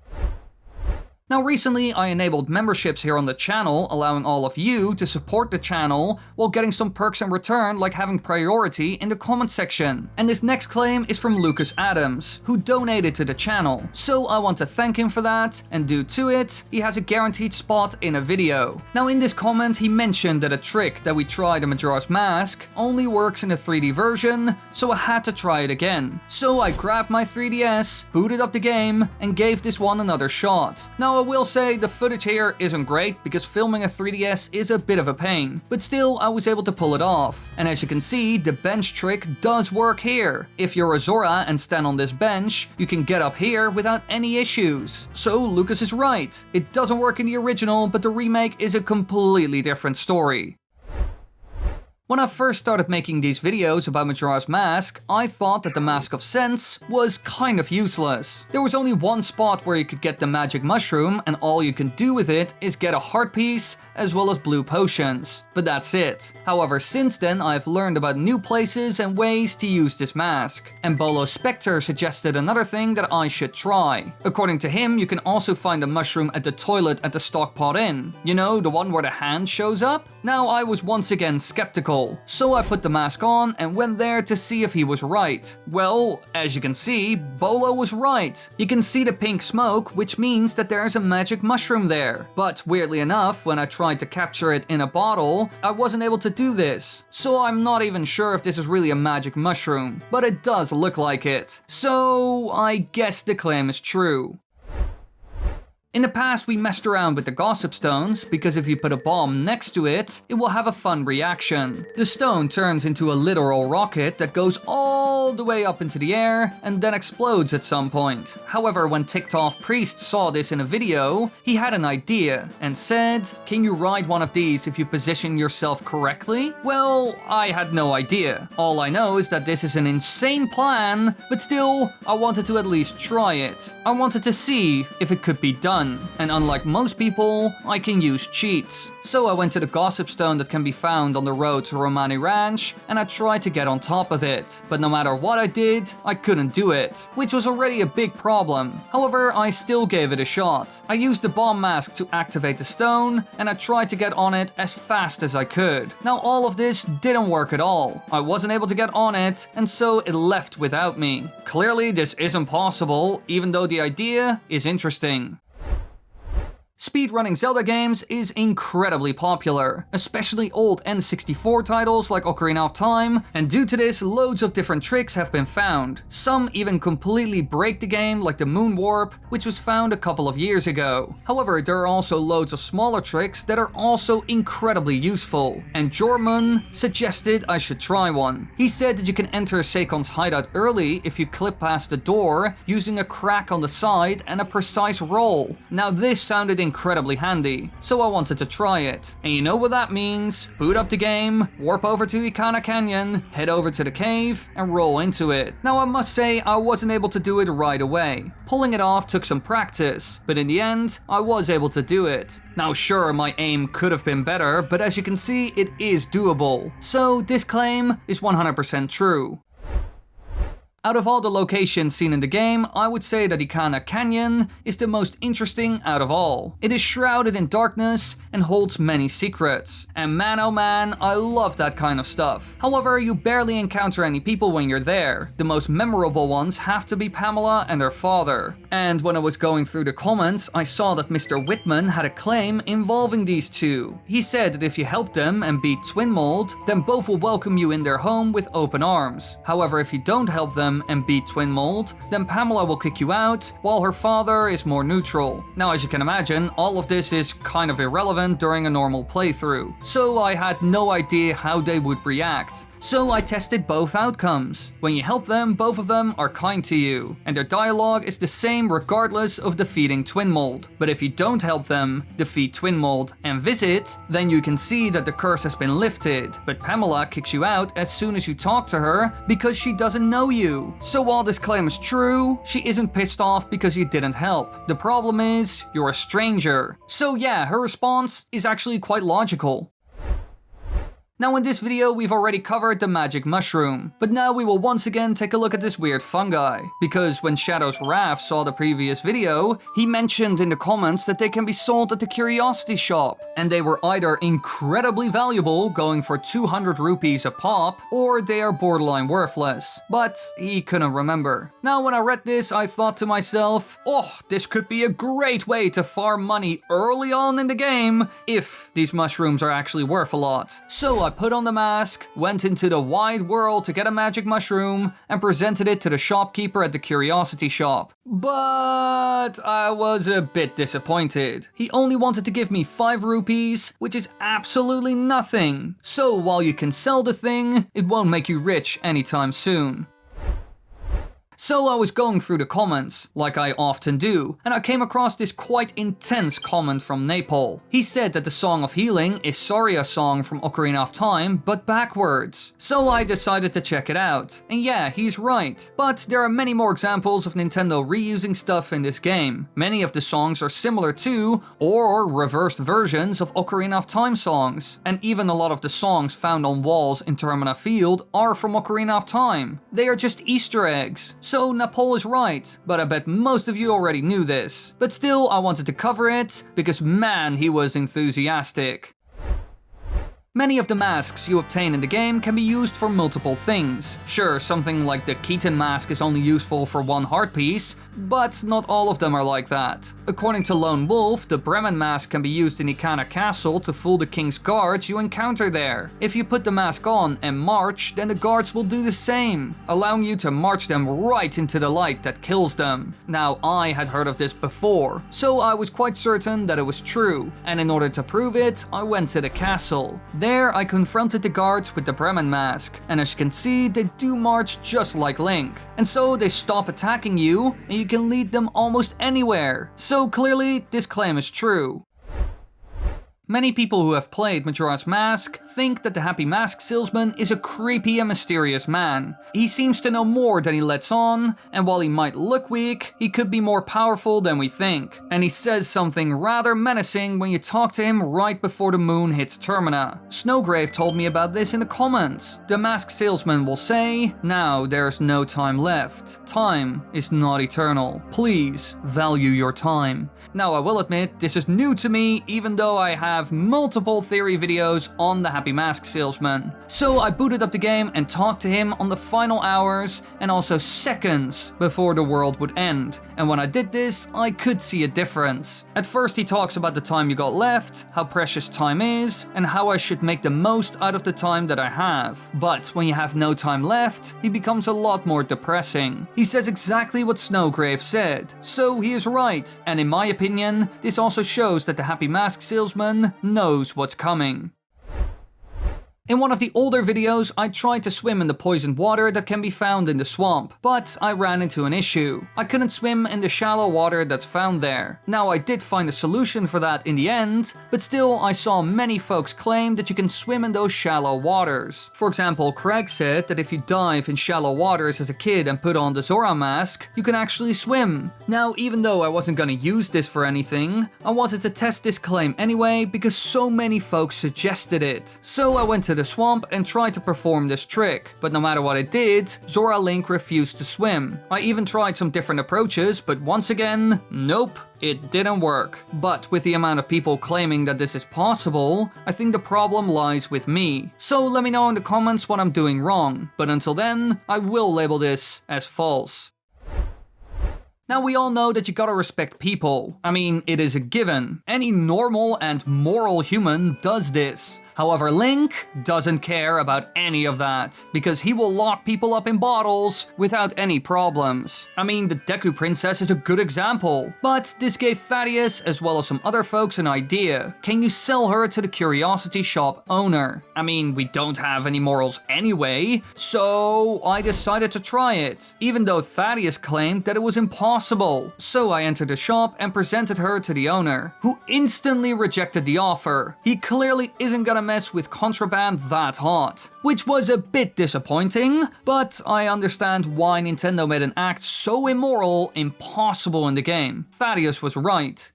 Now recently I enabled memberships here on the channel, allowing all of you to support the channel while getting some perks in return, like having priority in the comment section. And this next claim is from Lucas Adams, who donated to the channel. So I want to thank him for that, and due to it, he has a guaranteed spot in a video. Now in this comment he mentioned that a trick that we tried in Majora's Mask only works in a 3D version, so I had to try it again. So I grabbed my 3DS, booted up the game, and gave this one another shot. Now I will say the footage here isn't great because filming a 3DS is a bit of a pain, but still I was able to pull it off. And as you can see, the bench trick does work here. If you're a Zora and stand on this bench, you can get up here without any issues. So Lucas is right. It doesn't work in the original, but the remake is a completely different story. When I first started making these videos about Majora's Mask, I thought that the Mask of Sense was kind of useless. There was only one spot where you could get the magic mushroom, and all you can do with it is get a heart piece as well as blue potions. But that's it. However, since then I've learned about new places and ways to use this mask. And Bolo Spectre suggested another thing that I should try. According to him, you can also find a mushroom at the toilet at the Stockpot Inn. You know, the one where the hand shows up? Now I was once again skeptical, so I put the mask on and went there to see if he was right. Well, as you can see, Bolo was right. You can see the pink smoke, which means that there's a magic mushroom there. But weirdly enough, when I tried to capture it in a bottle, I wasn't able to do this. So I'm not even sure if this is really a magic mushroom, but it does look like it. So I guess the claim is true. In the past, we messed around with the gossip stones, because if you put a bomb next to it, it will have a fun reaction. The stone turns into a literal rocket that goes all the way up into the air and then explodes at some point. However, when Ticktoff Priest saw this in a video, he had an idea and said, "Can you ride one of these if you position yourself correctly?" Well, I had no idea. All I know is that this is an insane plan, but still, I wanted to at least try it. I wanted to see if it could be done. And unlike most people, I can use cheats. So I went to the gossip stone that can be found on the road to Romani Ranch, and I tried to get on top of it. But no matter what I did, I couldn't do it, which was already a big problem. However, I still gave it a shot. I used the bomb mask to activate the stone, and I tried to get on it as fast as I could. Now all of this didn't work at all. I wasn't able to get on it, and so it left without me. Clearly this isn't possible, even though the idea is interesting. Speedrunning Zelda games is incredibly popular, especially old N64 titles like Ocarina of Time, and due to this, loads of different tricks have been found. Some even completely break the game, like the Moon Warp, which was found a couple of years ago. However, there are also loads of smaller tricks that are also incredibly useful, and Gorman suggested I should try one. He said that you can enter Sakon's hideout early if you clip past the door using a crack on the side and a precise roll. Now this sounded incredibly handy, so I wanted to try it. And you know what that means? Boot up the game, warp over to Ikana Canyon, head over to the cave, and roll into it. Now I must say I wasn't able to do it right away. Pulling it off took some practice, but in the end, I was able to do it. Now sure, my aim could have been better, but as you can see, it is doable. So this claim is 100% true. Out of all the locations seen in the game, I would say that Ikana Canyon is the most interesting out of all. It is shrouded in darkness and holds many secrets. And man oh man, I love that kind of stuff. However, you barely encounter any people when you're there. The most memorable ones have to be Pamela and her father. And when I was going through the comments, I saw that Mr. Whitman had a claim involving these two. He said that if you help them and beat Twin Mold, then both will welcome you in their home with open arms. However, if you don't help them and beat Twin Mold, then Pamela will kick you out, while her father is more neutral. Now as you can imagine, all of this is kind of irrelevant during a normal playthrough, so I had no idea how they would react. So I tested both outcomes. When you help them, both of them are kind to you, and their dialogue is the same regardless of defeating Twin Mold. But if you don't help them, defeat Twin Mold, and visit, then you can see that the curse has been lifted. But Pamela kicks you out as soon as you talk to her because she doesn't know you. So while this claim is true, she isn't pissed off because you didn't help. The problem is, you're a stranger. So yeah, her response is actually quite logical. Now in this video we've already covered the magic mushroom, but now we will once again take a look at this weird fungi. Because when Shadow's Raph saw the previous video, he mentioned in the comments that they can be sold at the curiosity shop, and they were either incredibly valuable, going for 200 rupees a pop, or they are borderline worthless, but he couldn't remember. Now when I read this, I thought to myself, oh, this could be a great way to farm money early on in the game, if these mushrooms are actually worth a lot. So I put on the mask, went into the wide world to get a magic mushroom, and presented it to the shopkeeper at the curiosity shop. But I was a bit disappointed. He only wanted to give me 5 rupees, which is absolutely nothing. So while you can sell the thing, it won't make you rich anytime soon. So I was going through the comments, like I often do, and I came across this quite intense comment from Napol. He said that the Song of Healing is Soria's song from Ocarina of Time, but backwards. So I decided to check it out. And yeah, he's right. But there are many more examples of Nintendo reusing stuff in this game. Many of the songs are similar to, or reversed versions of Ocarina of Time songs. And even a lot of the songs found on walls in Termina Field are from Ocarina of Time. They are just Easter eggs. So Napol is right, but I bet most of you already knew this. But still, I wanted to cover it, because man, he was enthusiastic. Many of the masks you obtain in the game can be used for multiple things. Sure, something like the Keaton mask is only useful for 1 heart piece, but not all of them are like that. According to Lone Wolf, the Bremen mask can be used in Ikana Castle to fool the king's guards you encounter there. If you put the mask on and march, then the guards will do the same, allowing you to march them right into the light that kills them. Now, I had heard of this before, so I was quite certain that it was true, and in order to prove it, I went to the castle. There, I confronted the guards with the Bremen mask, and as you can see, they do march just like Link. And so they stop attacking you, and you can lead them almost anywhere. So clearly, this claim is true. Many people who have played Majora's Mask think that the Happy Mask Salesman is a creepy and mysterious man. He seems to know more than he lets on, and while he might look weak, he could be more powerful than we think. And he says something rather menacing when you talk to him right before the moon hits Termina. Snowgrave told me about this in the comments. The Mask Salesman will say, "Now there's no time left. Time is not eternal. Please value your time." Now I will admit, this is new to me, even though I have have multiple theory videos on the Happy Mask Salesman. So I booted up the game and talked to him on the final hours and also seconds before the world would end. And when I did this, I could see a difference. At first he talks about the time you got left, how precious time is, and how I should make the most out of the time that I have. But when you have no time left, he becomes a lot more depressing. He says exactly what Snowgrave said. So he is right, and in my opinion, this also shows that the Happy Mask Salesman knows what's coming. In one of the older videos, I tried to swim in the poisoned water that can be found in the swamp, but I ran into an issue. I couldn't swim in the shallow water that's found there. Now I did find a solution for that in the end, but still I saw many folks claim that you can swim in those shallow waters. For example, Craig said that if you dive in shallow waters as a kid and put on the Zora mask, you can actually swim. Now, even though I wasn't gonna use this for anything, I wanted to test this claim anyway because so many folks suggested it. So I went to the swamp and tried to perform this trick, but no matter what I did, Zora Link refused to swim. I even tried some different approaches, but once again, nope. It didn't work. But with the amount of people claiming that this is possible, I think the problem lies with me. So let me know in the comments what I'm doing wrong. But until then, I will label this as false. Now we all know that you gotta respect people. I mean, it is a given. Any normal and moral human does this. However, Link doesn't care about any of that, because he will lock people up in bottles without any problems. I mean, the Deku princess is a good example, but this gave Thaddeus, as well as some other folks, an idea. Can you sell her to the curiosity shop owner? I mean, we don't have any morals anyway, so I decided to try it, even though Thaddeus claimed that it was impossible. So I entered the shop and presented her to the owner, who instantly rejected the offer. He clearly isn't gonna mess with contraband that hot. Which was a bit disappointing, but I understand why Nintendo made an act so immoral impossible in the game. Thaddeus was right.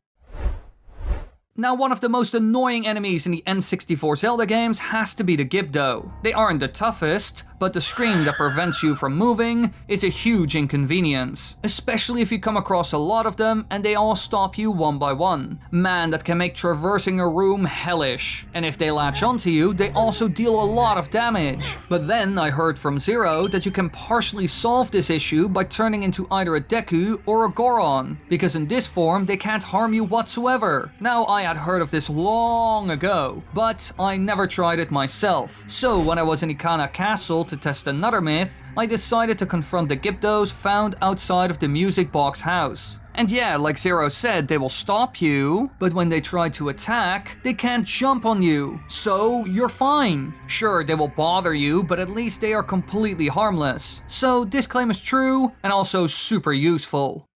Now, one of the most annoying enemies in the N64 Zelda games has to be the Gibdo. They aren't the toughest, but the screen that prevents you from moving is a huge inconvenience. Especially if you come across a lot of them and they all stop you one by one. Man, that can make traversing a room hellish. And if they latch onto you, they also deal a lot of damage. But then I heard from Zero that you can partially solve this issue by turning into either a Deku or a Goron, because in this form they can't harm you whatsoever. Now, I had heard of this long ago, but I never tried it myself. So when I was in Ikana Castle to test another myth, I decided to confront the Gibdos found outside of the music box house. And yeah, like Zero said, they will stop you, but when they try to attack, they can't jump on you, so you're fine. Sure, they will bother you, but at least they are completely harmless. So this claim is true, and also super useful.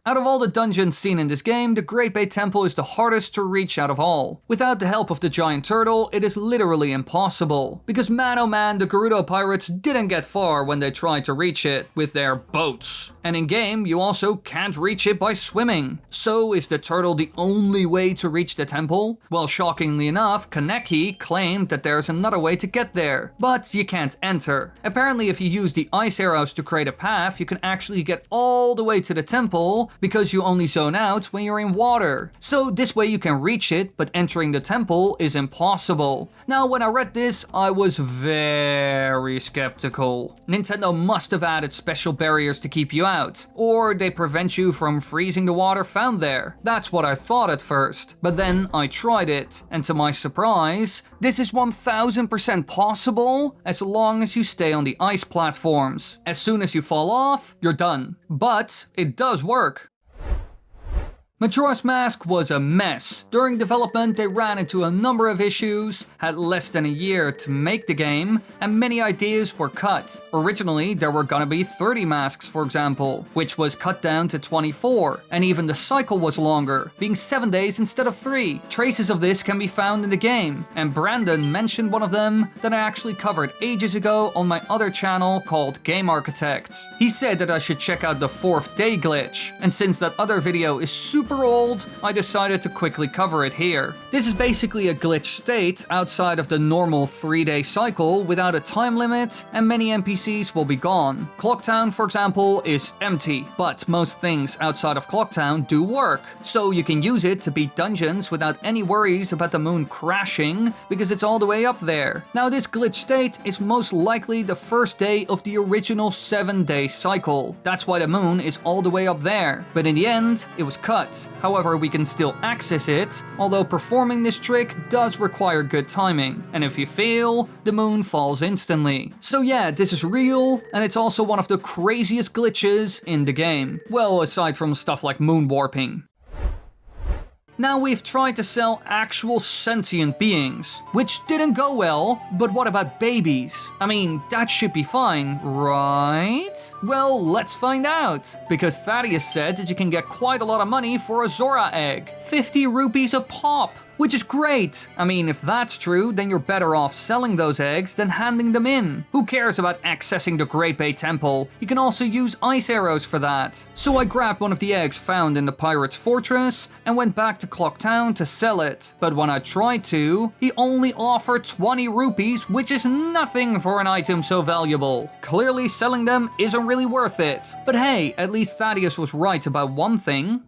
Out of all the dungeons seen in this game, the Great Bay Temple is the hardest to reach out of all. Without the help of the giant turtle, it is literally impossible. Because man oh man, the Gerudo pirates didn't get far when they tried to reach it with their boats. And in game, you also can't reach it by swimming. So is the turtle the only way to reach the temple? Well, shockingly enough, Kaneki claimed that there's another way to get there, but you can't enter. Apparently, if you use the ice arrows to create a path, you can actually get all the way to the temple, because you only zone out when you're in water. So this way you can reach it, but entering the temple is impossible. Now, when I read this, I was very skeptical. Nintendo must have added special barriers to keep you out, or they prevent you from freezing the water found there. That's what I thought at first. But then I tried it, and to my surprise, this is 1000% possible as long as you stay on the ice platforms. As soon as you fall off, you're done. But it does work. Majora's Mask was a mess. During development, they ran into a number of issues, had less than a year to make the game, and many ideas were cut. Originally, there were gonna be 30 masks, for example, which was cut down to 24, and even the cycle was longer, being 7 days instead of 3. Traces of this can be found in the game, and Brandon mentioned one of them that I actually covered ages ago on my other channel called Game Architects. He said that I should check out the 4th day glitch, and since that other video is super super old, I decided to quickly cover it here. This is basically a glitch state outside of the normal 3-day cycle without a time limit, and many NPCs will be gone. Clocktown, for example, is empty, but most things outside of Clocktown do work, so you can use it to beat dungeons without any worries about the moon crashing, because it's all the way up there. Now this glitch state is most likely the first day of the original 7-day cycle. That's why the moon is all the way up there, but in the end, it was cut. However, we can still access it, although performing this trick does require good timing, and if you fail, the moon falls instantly. So yeah, this is real, and it's also one of the craziest glitches in the game. Well, aside from stuff like moon warping. Now we've tried to sell actual sentient beings, which didn't go well, but what about babies? I mean, that should be fine, right? Well, let's find out. Because Thaddeus said that you can get quite a lot of money for a Zora egg. 50 rupees a pop. Which is great. I mean, if that's true, then you're better off selling those eggs than handing them in. Who cares about accessing the Great Bay Temple? You can also use ice arrows for that. So I grabbed one of the eggs found in the pirate's fortress and went back to Clocktown to sell it. But when I tried to, he only offered 20 rupees, which is nothing for an item so valuable. Clearly selling them isn't really worth it. But hey, at least Thaddeus was right about one thing.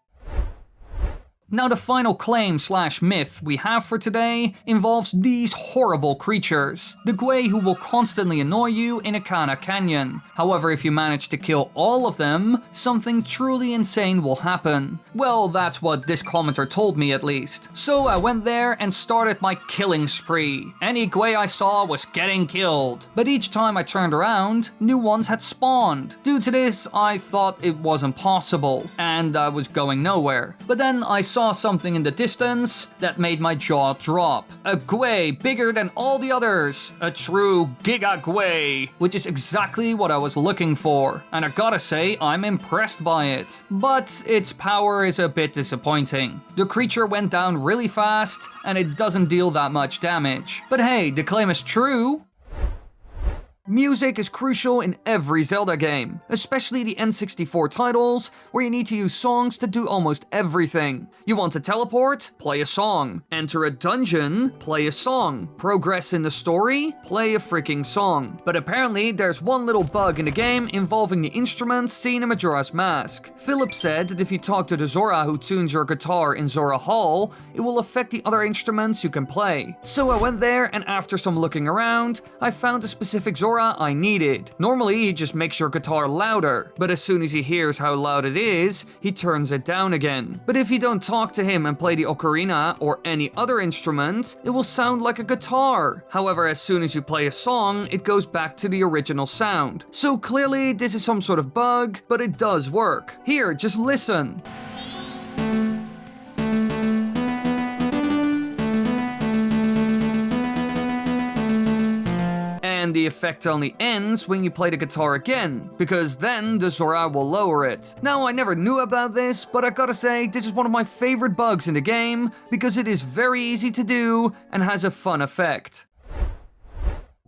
Now the final claim/myth we have for today involves these horrible creatures. The Guay who will constantly annoy you in Ikana Canyon. However, if you manage to kill all of them, something truly insane will happen. Well, that's what this commenter told me at least. So I went there and started my killing spree. Any Guay I saw was getting killed. But each time I turned around, new ones had spawned. Due to this, I thought it wasn't possible, and I was going nowhere. But then I saw something in the distance that made my jaw drop. A Guay bigger than all the others. A true Giga Guay, which is exactly what I was looking for. And I gotta say, I'm impressed by it. But its power is a bit disappointing. The creature went down really fast, and it doesn't deal that much damage. But hey, the claim is true. Music is crucial in every Zelda game, especially the N64 titles, where you need to use songs to do almost everything. You want to teleport? Play a song. Enter a dungeon? Play a song. Progress in the story? Play a freaking song. But apparently there's one little bug in the game involving the instruments seen in Majora's Mask. Philip said that if you talk to the Zora who tunes your guitar in Zora Hall, it will affect the other instruments you can play. So I went there, and after some looking around, I found a specific Zora I needed. Normally he just makes your guitar louder, but as soon as he hears how loud it is, he turns it down again. But if you don't talk to him and play the ocarina or any other instrument, it will sound like a guitar. However, as soon as you play a song, it goes back to the original sound. So clearly this is some sort of bug, but it does work. Here, just listen. And the effect only ends when you play the guitar again, because then the Zora will lower it. Now, I never knew about this, but I gotta say, this is one of my favorite bugs in the game, because it is very easy to do and has a fun effect.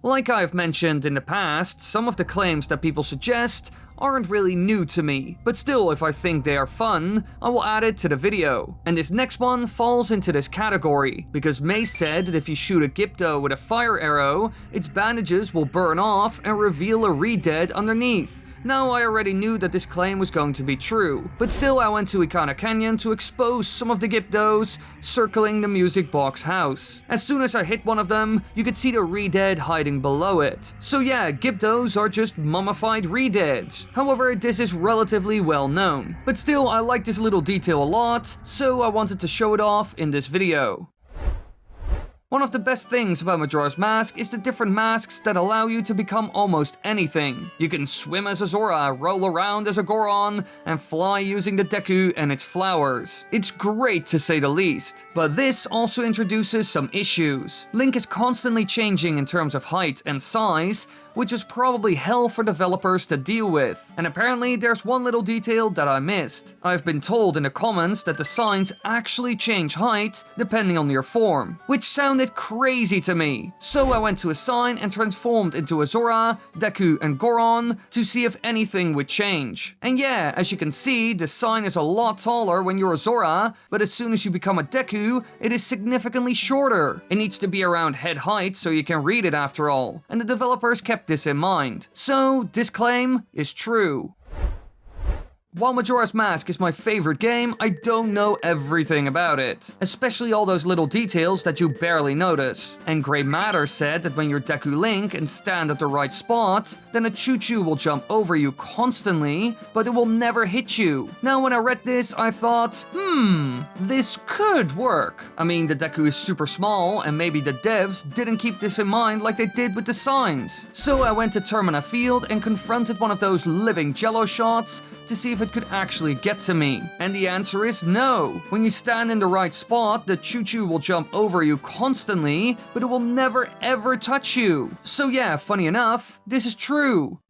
Like I've mentioned in the past, some of the claims that people suggest aren't really new to me, but still, if I think they are fun, I will add it to the video. And this next one falls into this category, because May said that if you shoot a Gibdo with a fire arrow, its bandages will burn off and reveal a re-dead underneath. Now, I already knew that this claim was going to be true, but still I went to Ikana Canyon to expose some of the Gibdos circling the music box house. As soon as I hit one of them, you could see the re-dead hiding below it. So yeah, Gibdos are just mummified re-deads. However, this is relatively well known. But still, I like this little detail a lot, so I wanted to show it off in this video. One of the best things about Majora's Mask is the different masks that allow you to become almost anything. You can swim as a Zora, roll around as a Goron, and fly using the Deku and its flowers. It's great to say the least. But this also introduces some issues. Link is constantly changing in terms of height and size, which was probably hell for developers to deal with. And apparently there's one little detail that I missed. I've been told in the comments that the signs actually change height depending on your form, which sounded crazy to me. So I went to a sign and transformed into a Zora, Deku and Goron to see if anything would change. And yeah, as you can see, the sign is a lot taller when you're a Zora, but as soon as you become a Deku, it is significantly shorter. It needs to be around head height so you can read it after all, and the developers kept this in mind. So this claim is true. While Majora's Mask is my favorite game, I don't know everything about it, especially all those little details that you barely notice. And Grey Matter said that when you're Deku Link and stand at the right spot, then a Chuchu will jump over you constantly, but it will never hit you. Now when I read this, I thought, this could work. I mean, the Deku is super small, and maybe the devs didn't keep this in mind like they did with the signs. So I went to Termina Field and confronted one of those living jello shots to see if it could actually get to me. And the answer is no. When you stand in the right spot, the Chuchu will jump over you constantly, but it will never ever touch you. So yeah, funny enough, this is true.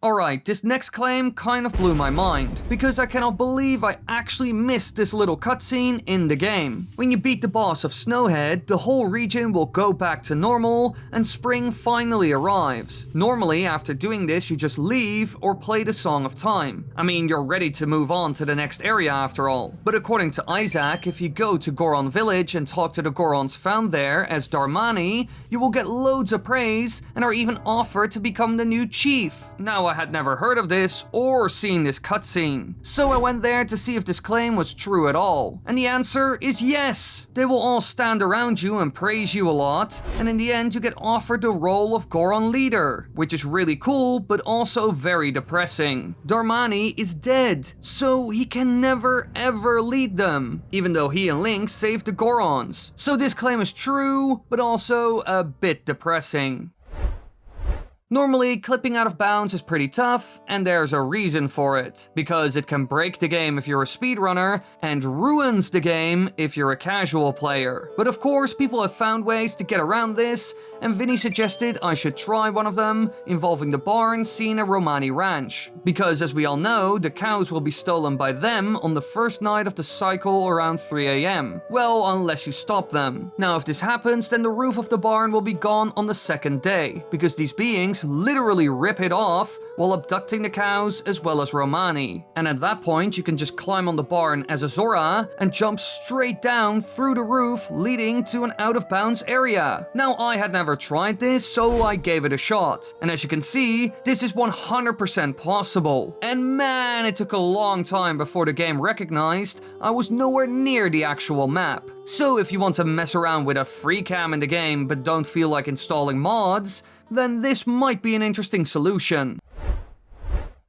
Alright, this next claim kind of blew my mind, because I cannot believe I actually missed this little cutscene in the game. When you beat the boss of Snowhead, the whole region will go back to normal, and spring finally arrives. Normally, after doing this, you just leave or play the Song of Time. I mean, you're ready to move on to the next area after all. But according to Isaac, if you go to Goron Village and talk to the Gorons found there as Darmani, you will get loads of praise and are even offered to become the new chief. Now, I had never heard of this or seen this cutscene, so I went there to see if this claim was true at all. And the answer is yes! They will all stand around you and praise you a lot, and in the end you get offered the role of Goron leader, which is really cool but also very depressing. Darmani is dead, so he can never ever lead them, even though he and Link saved the Gorons. So this claim is true, but also a bit depressing. Normally, clipping out of bounds is pretty tough, and there's a reason for it. Because it can break the game if you're a speedrunner, and ruins the game if you're a casual player. But of course, people have found ways to get around this, and Vinny suggested I should try one of them, involving the barn seen at Romani Ranch. Because as we all know, the cows will be stolen by them on the first night of the cycle around 3 AM. Well, unless you stop them. Now if this happens, then the roof of the barn will be gone on the second day, because these beings literally rip it off while abducting the cows as well as Romani. And at that point, you can just climb on the barn as a Zora and jump straight down through the roof, leading to an out-of-bounds area. Now, I had never tried this, so I gave it a shot. And as you can see, this is 100% possible. And man, it took a long time before the game recognized I was nowhere near the actual map. So if you want to mess around with a free cam in the game but don't feel like installing mods, then this might be an interesting solution.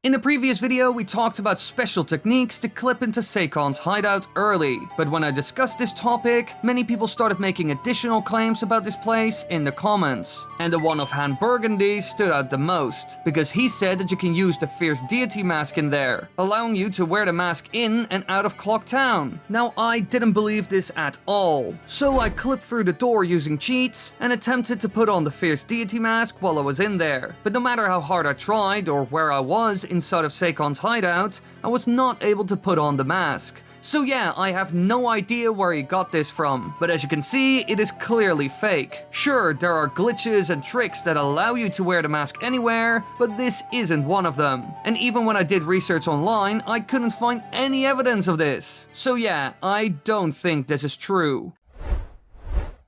In the previous video, we talked about special techniques to clip into Sakon's hideout early, but when I discussed this topic, many people started making additional claims about this place in the comments. And the one of Han Burgundy stood out the most, because he said that you can use the Fierce Deity mask in there, allowing you to wear the mask in and out of Clock Town. Now, I didn't believe this at all, so I clipped through the door using cheats and attempted to put on the Fierce Deity mask while I was in there. But no matter how hard I tried or where I was inside of Sakon's hideout, I was not able to put on the mask. So yeah, I have no idea where he got this from, but as you can see, it is clearly fake. Sure, there are glitches and tricks that allow you to wear the mask anywhere, but this isn't one of them. And even when I did research online, I couldn't find any evidence of this. So yeah, I don't think this is true.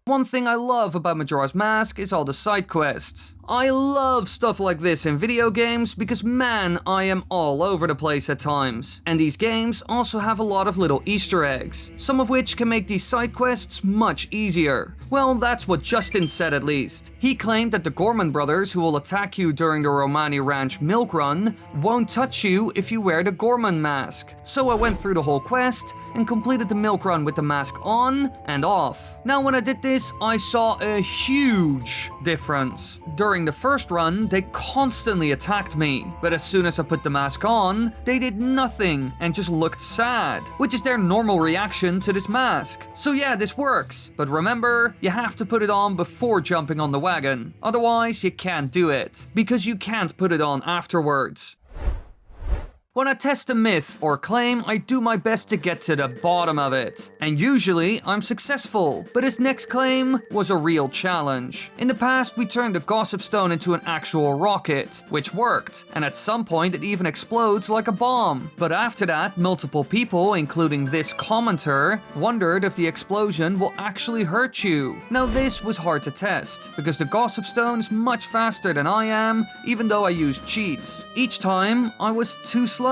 One thing I love about Majora's Mask is all the side quests. I love stuff like this in video games because man, I am all over the place at times. And these games also have a lot of little Easter eggs, some of which can make these side quests much easier. Well, that's what Justin said at least. He claimed that the Gorman brothers who will attack you during the Romani Ranch milk run won't touch you if you wear the Gorman mask. So I went through the whole quest and completed the milk run with the mask on and off. Now when I did this, I saw a huge difference. During the first run, they constantly attacked me, but as soon as I put the mask on, they did nothing and just looked sad, which is their normal reaction to this mask. So yeah, this works, but remember, you have to put it on before jumping on the wagon. Otherwise, you can't do it, because you can't put it on afterwards. When I test a myth or claim, I do my best to get to the bottom of it. And usually, I'm successful. But his next claim was a real challenge. In the past, we turned the gossip stone into an actual rocket, which worked. And at some point, it even explodes like a bomb. But after that, multiple people, including this commenter, wondered if the explosion will actually hurt you. Now this was hard to test, because the gossip stone is much faster than I am, even though I used cheats. Each time, I was too slow.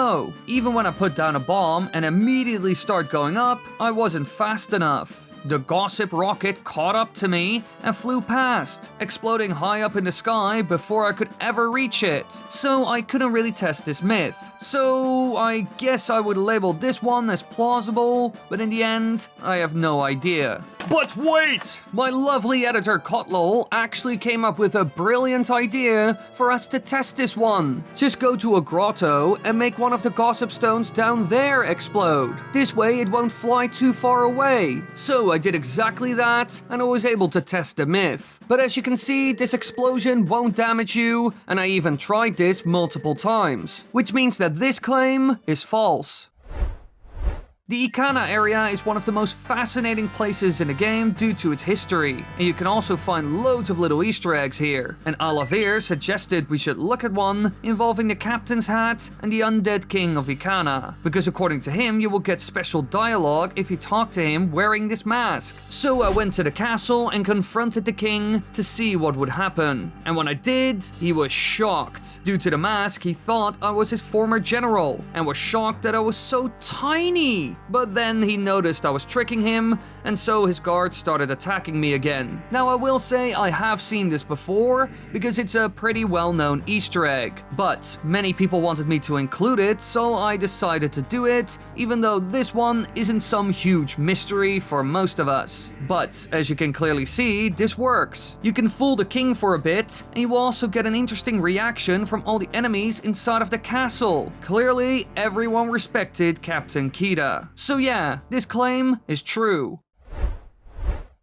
Even when I put down a bomb and immediately start going up, I wasn't fast enough. The gossip rocket caught up to me and flew past, exploding high up in the sky before I could ever reach it. So I couldn't really test this myth. So I guess I would label this one as plausible, but in the end, I have no idea. But wait! My lovely editor Kotlol actually came up with a brilliant idea for us to test this one. Just go to a grotto and make one of the gossip stones down there explode. This way it won't fly too far away. So I did exactly that, and I was able to test the myth. But as you can see, this explosion won't damage you, and I even tried this multiple times. Which means that this claim is false. The Ikana area is one of the most fascinating places in the game due to its history, and you can also find loads of little Easter eggs here. And Alavir suggested we should look at one involving the captain's hat and the undead king of Ikana, because according to him you will get special dialogue if you talk to him wearing this mask. So I went to the castle and confronted the king to see what would happen. And when I did, he was shocked. Due to the mask, he thought I was his former general, and was shocked that I was so tiny. But then he noticed I was tricking him, and so his guards started attacking me again. Now I will say I have seen this before, because it's a pretty well-known Easter egg. But many people wanted me to include it, so I decided to do it, even though this one isn't some huge mystery for most of us. But as you can clearly see, this works. You can fool the king for a bit, and you will also get an interesting reaction from all the enemies inside of the castle. Clearly, everyone respected Captain Kita. So yeah, this claim is true.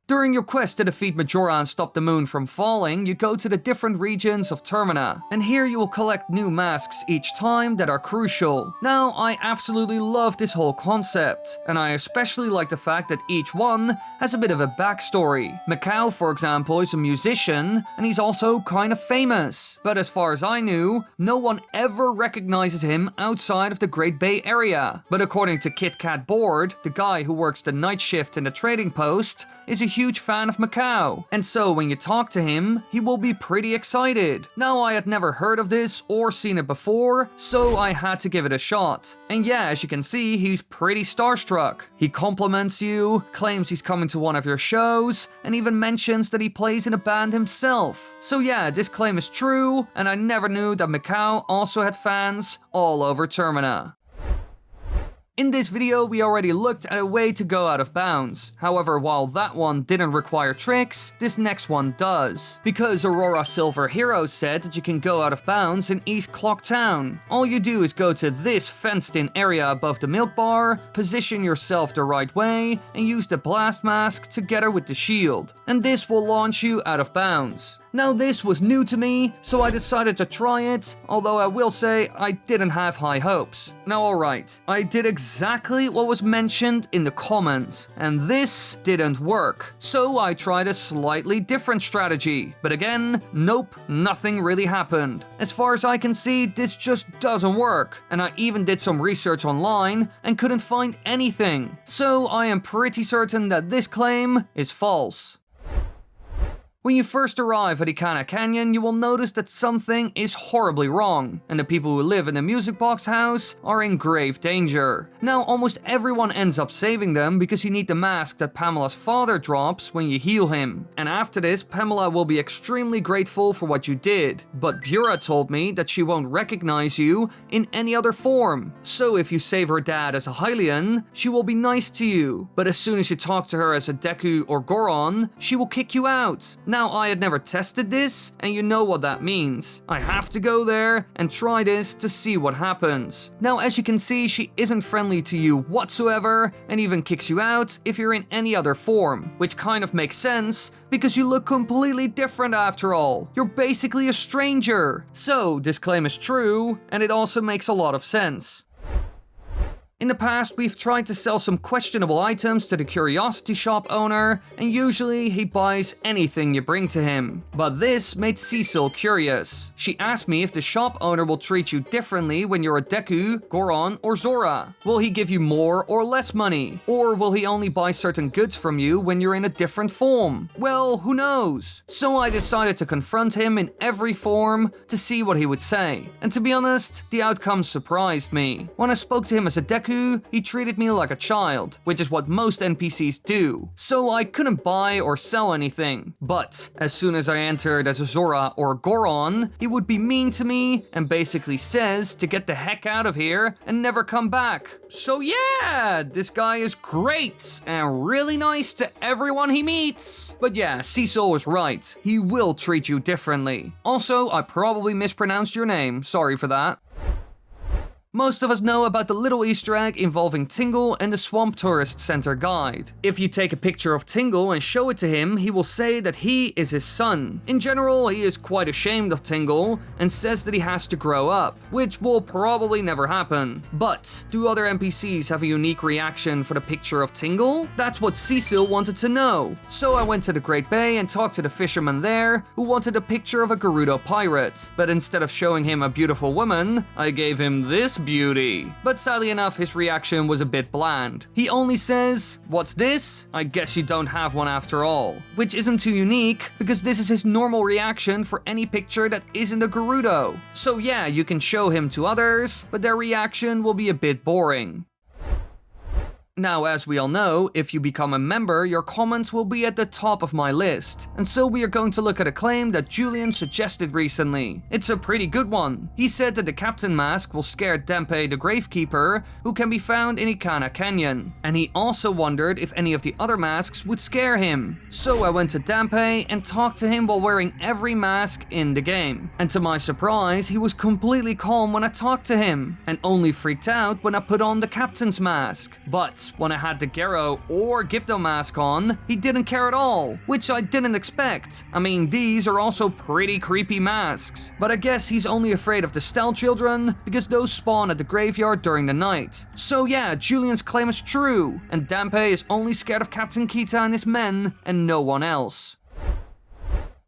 During your quest to defeat Majora and stop the moon from falling, you go to the different regions of Termina, and here you will collect new masks each time that are crucial. Now, I absolutely love this whole concept, and I especially like the fact that each one has a bit of a backstory. Mikau, for example, is a musician, and he's also kind of famous. But as far as I knew, no one ever recognizes him outside of the Great Bay Area. But according to Kit Kat Board, the guy who works the night shift in the trading post, is a huge fan of Mikau, and so when you talk to him, he will be pretty excited. Now, I had never heard of this or seen it before, so I had to give it a shot. And yeah, as you can see, he's pretty starstruck. He compliments you, claims he's coming to one of your shows, and even mentions that he plays in a band himself. So yeah, this claim is true, and I never knew that Mikau also had fans all over Termina. In this video, we already looked at a way to go out of bounds. However, while that one didn't require tricks, this next one does. Because Aurora Silver Hero said that you can go out of bounds in East Clock Town. All you do is go to this fenced-in area above the milk bar, position yourself the right way, and use the blast mask together with the shield. And this will launch you out of bounds. Now this was new to me, so I decided to try it, although I will say I didn't have high hopes. Now alright, I did exactly what was mentioned in the comments, and this didn't work. So I tried a slightly different strategy, but again, nope, nothing really happened. As far as I can see, this just doesn't work, and I even did some research online and couldn't find anything. So I am pretty certain that this claim is false. When you first arrive at Ikana Canyon, you will notice that something is horribly wrong, and the people who live in the music box house are in grave danger. Now, almost everyone ends up saving them because you need the mask that Pamela's father drops when you heal him. And after this, Pamela will be extremely grateful for what you did. But Bura told me that she won't recognize you in any other form. So if you save her dad as a Hylian, she will be nice to you. But as soon as you talk to her as a Deku or Goron, she will kick you out. Now, I had never tested this, and you know what that means. I have to go there and try this to see what happens. Now, as you can see, she isn't friendly to you whatsoever, and even kicks you out if you're in any other form, which kind of makes sense, because you look completely different after all. You're basically a stranger. So, this claim is true, and it also makes a lot of sense. In the past, we've tried to sell some questionable items to the curiosity shop owner, and usually he buys anything you bring to him. But this made Cecil curious. She asked me if the shop owner will treat you differently when you're a Deku, Goron, or Zora. Will he give you more or less money? Or will he only buy certain goods from you when you're in a different form? Well, who knows? So I decided to confront him in every form to see what he would say. And to be honest, the outcome surprised me. When I spoke to him as a Deku, he treated me like a child, which is what most NPCs do, so I couldn't buy or sell anything. But as soon as I entered as a Zora or Goron, he would be mean to me and basically says to get the heck out of here and never come back. So yeah, this guy is great and really nice to everyone he meets. But yeah, Cecil was right. He will treat you differently. Also, I probably mispronounced your name. Sorry for that. Most of us know about the little Easter egg involving Tingle and the Swamp Tourist Center guide. If you take a picture of Tingle and show it to him, he will say that he is his son. In general, he is quite ashamed of Tingle and says that he has to grow up, which will probably never happen. But do other NPCs have a unique reaction for the picture of Tingle? That's what Cecil wanted to know. So I went to the Great Bay and talked to the fisherman there, who wanted a picture of a Gerudo pirate. But instead of showing him a beautiful woman, I gave him this beauty. But sadly enough, his reaction was a bit bland. He only says, "What's this? I guess you don't have one after all." Which isn't too unique, because this is his normal reaction for any picture that isn't a Gerudo. So yeah, you can show him to others, but their reaction will be a bit boring. Now, as we all know, if you become a member, your comments will be at the top of my list. And so we are going to look at a claim that Julian suggested recently. It's a pretty good one. He said that the Captain Mask will scare Dempe the Gravekeeper, who can be found in Ikana Canyon. And he also wondered if any of the other masks would scare him. So I went to Dempe and talked to him while wearing every mask in the game. And to my surprise, he was completely calm when I talked to him, and only freaked out when I put on the Captain's Mask. But when I had the Gero or Gibdo mask on, he didn't care at all, which I didn't expect. I mean, these are also pretty creepy masks. But I guess he's only afraid of the Stealth Children, because those spawn at the graveyard during the night. So yeah, Julian's claim is true, and Dempe is only scared of Captain Kita and his men, and no one else.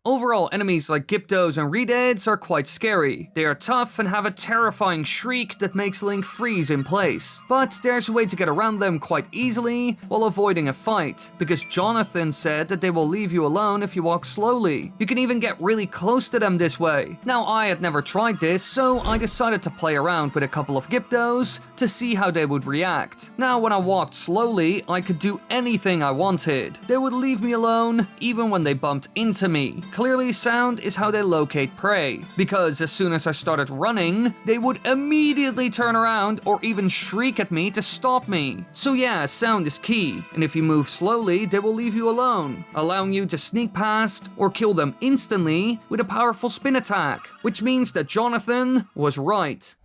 Overall, enemies like Gibdos and Redeads are quite scary. They are tough and have a terrifying shriek that makes Link freeze in place. But there's a way to get around them quite easily while avoiding a fight, because Jonathan said that they will leave you alone if you walk slowly. You can even get really close to them this way. Now, I had never tried this, so I decided to play around with a couple of Gibdos to see how they would react. Now, when I walked slowly, I could do anything I wanted. They would leave me alone, even when they bumped into me. Clearly, sound is how they locate prey, because as soon as I started running, they would immediately turn around or even shriek at me to stop me. So yeah, sound is key, and if you move slowly, they will leave you alone, allowing you to sneak past or kill them instantly with a powerful spin attack, which means that Jonathan was right.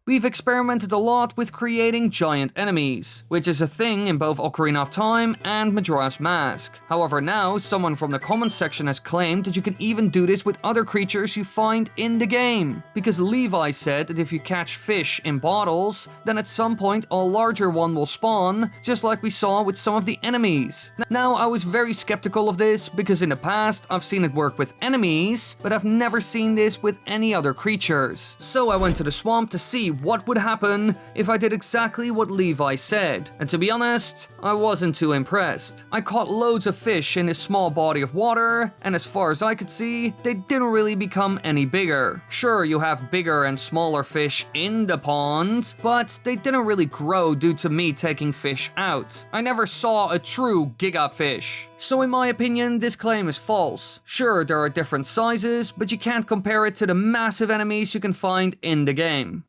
We've experimented a lot with creating giant enemies, which is a thing in both Ocarina of Time and Majora's Mask. However, now someone from the comments section has claimed that you can even do this with other creatures you find in the game, because Levi said that if you catch fish in bottles, then at some point a larger one will spawn, just like we saw with some of the enemies. Now, I was very skeptical of this, because in the past I've seen it work with enemies, but I've never seen this with any other creatures. So I went to the swamp to see what would happen if I did exactly what Levi said. And to be honest, I wasn't too impressed. I caught loads of fish in this small body of water, and as far as I could see, they didn't really become any bigger. Sure, you have bigger and smaller fish in the pond, but they didn't really grow due to me taking fish out. I never saw a true Giga fish. So in my opinion, this claim is false. Sure, there are different sizes, but you can't compare it to the massive enemies you can find in the game.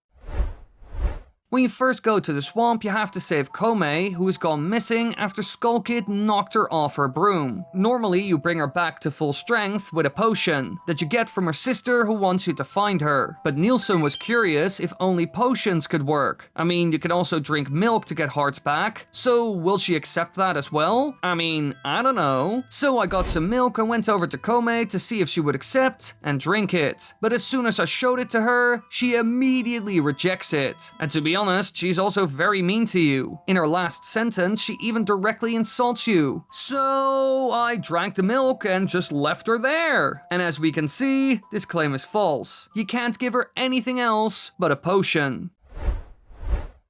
When you first go to the swamp, you have to save Kome, who has gone missing after Skull Kid knocked her off her broom. Normally, you bring her back to full strength with a potion that you get from her sister who wants you to find her. But Nielsen was curious if only potions could work. I mean, you can also drink milk to get hearts back, so will she accept that as well? I mean, I don't know. So I got some milk and went over to Kome to see if she would accept and drink it. But as soon as I showed it to her, she immediately rejects it. And to be honest, she's also very mean to you. In her last sentence, she even directly insults you. So I drank the milk and just left her there. And as we can see, this claim is false. You can't give her anything else but a potion.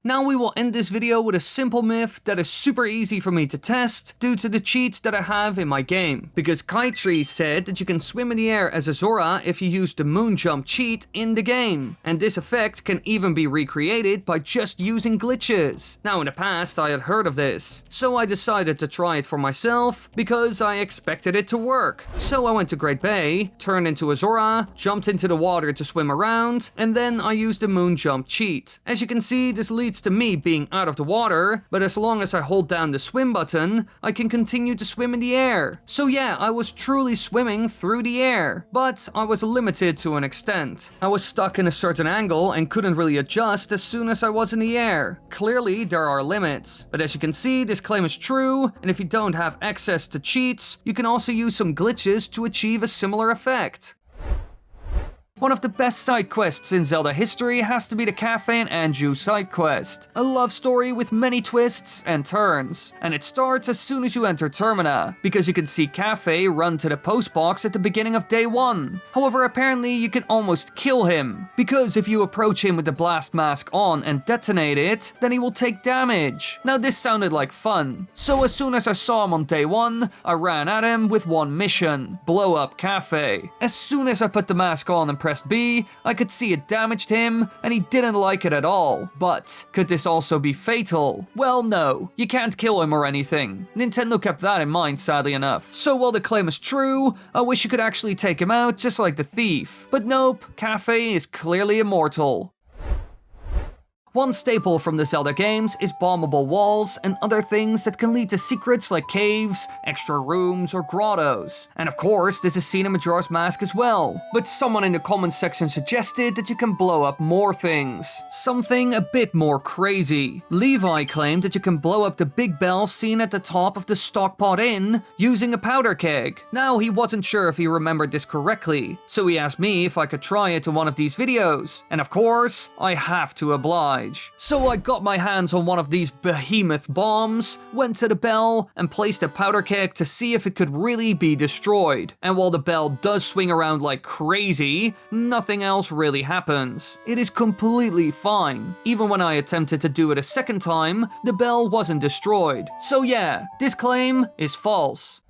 Now we will end this video with a simple myth that is super easy for me to test due to the cheats that I have in my game. Because Kaitree said that you can swim in the air as a Zora if you use the moon jump cheat in the game. And this effect can even be recreated by just using glitches. Now in the past I had heard of this, so I decided to try it for myself because I expected it to work. So I went to Great Bay, turned into a Zora, jumped into the water to swim around, and then I used the moon jump cheat. As you can see, this leads to me being out of the water, but as long as I hold down the swim button, I can continue to swim in the air. So yeah, I was truly swimming through the air, but I was limited to an extent. I was stuck in a certain angle and couldn't really adjust as soon as I was in the air. Clearly, there are limits, but as you can see, this claim is true, and if you don't have access to cheats, you can also use some glitches to achieve a similar effect. One of the best side quests in Zelda history has to be the Cafe and Anju side quest. A love story with many twists and turns. And it starts as soon as you enter Termina, because you can see Cafe run to the post box at the beginning of day 1. However, apparently you can almost kill him, because if you approach him with the blast mask on and detonate it, then he will take damage. Now this sounded like fun, so as soon as I saw him on day 1, I ran at him with one mission: blow up Cafe. As soon as I put the mask on and pressed B, I could see it damaged him, and he didn't like it at all. But could this also be fatal? Well, no, you can't kill him or anything. Nintendo kept that in mind, sadly enough. So while the claim is true, I wish you could actually take him out just like the thief. But nope, Cafe is clearly immortal. One staple from the Zelda games is bombable walls and other things that can lead to secrets like caves, extra rooms, or grottos. And of course, this is seen in Majora's Mask as well. But someone in the comments section suggested that you can blow up more things. Something a bit more crazy. Levi claimed that you can blow up the big bell seen at the top of the Stockpot Inn using a powder keg. Now, he wasn't sure if he remembered this correctly, so he asked me if I could try it in one of these videos. And of course, I have to oblige. So I got my hands on one of these behemoth bombs, went to the bell, and placed a powder keg to see if it could really be destroyed. And while the bell does swing around like crazy, nothing else really happens. It is completely fine. Even when I attempted to do it a second time, the bell wasn't destroyed. So yeah, this claim is false.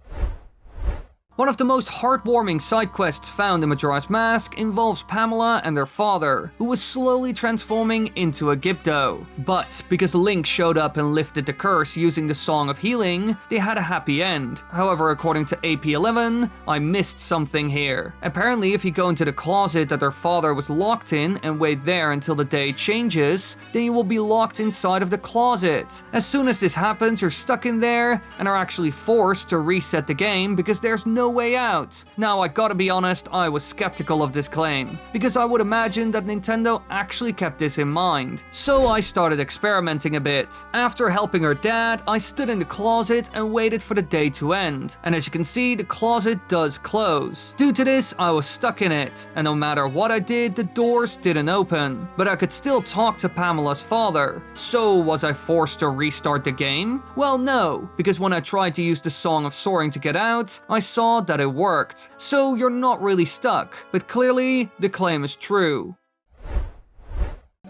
One of the most heartwarming side quests found in Majora's Mask involves Pamela and their father, who was slowly transforming into a Gibdo. But because Link showed up and lifted the curse using the Song of Healing, they had a happy end. However, according to AP11, I missed something here. Apparently, if you go into the closet that their father was locked in and wait there until the day changes, then you will be locked inside of the closet. As soon as this happens, you're stuck in there and are actually forced to reset the game because there's no way out. Now, I gotta be honest, I was skeptical of this claim, because I would imagine that Nintendo actually kept this in mind. So I started experimenting a bit. After helping her dad, I stood in the closet and waited for the day to end. And as you can see, the closet does close. Due to this, I was stuck in it, and no matter what I did, the doors didn't open. But I could still talk to Pamela's father. So was I forced to restart the game? Well, no, because when I tried to use the Song of Soaring to get out, I saw that it worked. So you're not really stuck, but clearly the claim is true.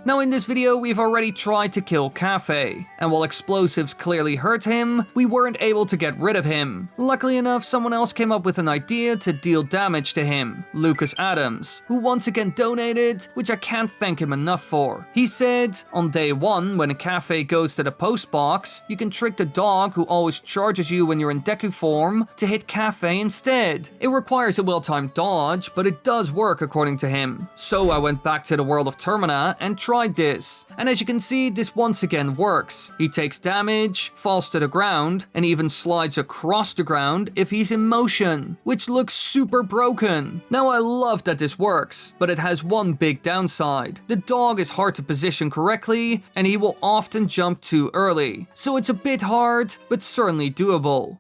Now in this video, we've already tried to kill Cafe, and while explosives clearly hurt him, we weren't able to get rid of him. Luckily enough, someone else came up with an idea to deal damage to him, Lucas Adams, who once again donated, which I can't thank him enough for. He said, on day 1, when a Cafe goes to the post box, you can trick the dog who always charges you when you're in Deku form to hit Cafe instead. It requires a well-timed dodge, but it does work according to him. So I went back to the world of Termina and tried this. And as you can see, this once again works. He takes damage, falls to the ground, and even slides across the ground if he's in motion, which looks super broken. Now I love that this works, but it has one big downside. The dog is hard to position correctly, and he will often jump too early. So it's a bit hard, but certainly doable.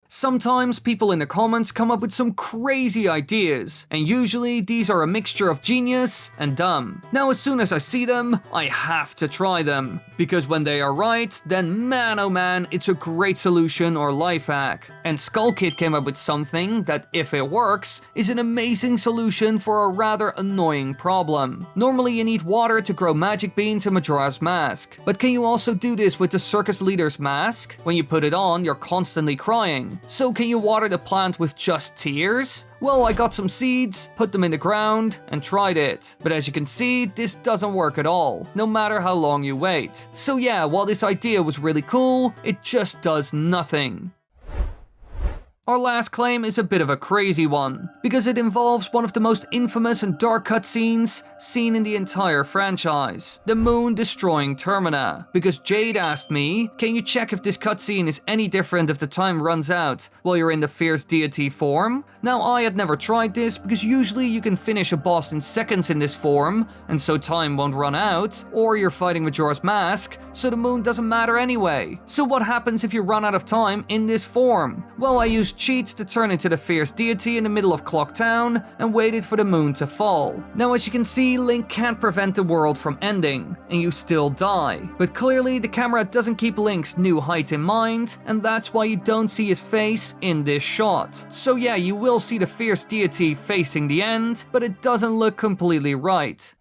Sometimes people in the comments come up with some crazy ideas, and usually these are a mixture of genius and dumb. Now as soon as I see them, I have to try them, because when they are right, then man oh man, it's a great solution or life hack. And Skull Kid came up with something that, if it works, is an amazing solution for a rather annoying problem. Normally you need water to grow magic beans in Majora's Mask, but can you also do this with the circus leader's mask? When you put it on, you're constantly crying. So can you water the plant with just tears? Well, I got some seeds, put them in the ground, and tried it. But as you can see, this doesn't work at all, no matter how long you wait. So yeah, while this idea was really cool, it just does nothing. Our last claim is a bit of a crazy one, because it involves one of the most infamous and dark cutscenes seen in the entire franchise, the moon destroying Termina. Because Jade asked me, can you check if this cutscene is any different if the time runs out while you're in the fierce deity form? Now I had never tried this, because usually you can finish a boss in seconds in this form, and so time won't run out, or you're fighting Majora's Mask, so the moon doesn't matter anyway. So what happens if you run out of time in this form? Well, I used cheats to turn into the fierce deity in the middle of Clock Town and waited for the moon to fall. Now as you can see, Link can't prevent the world from ending, and you still die. But clearly the camera doesn't keep Link's new height in mind, and that's why you don't see his face in this shot. So yeah, you will see the fierce deity facing the end, but it doesn't look completely right.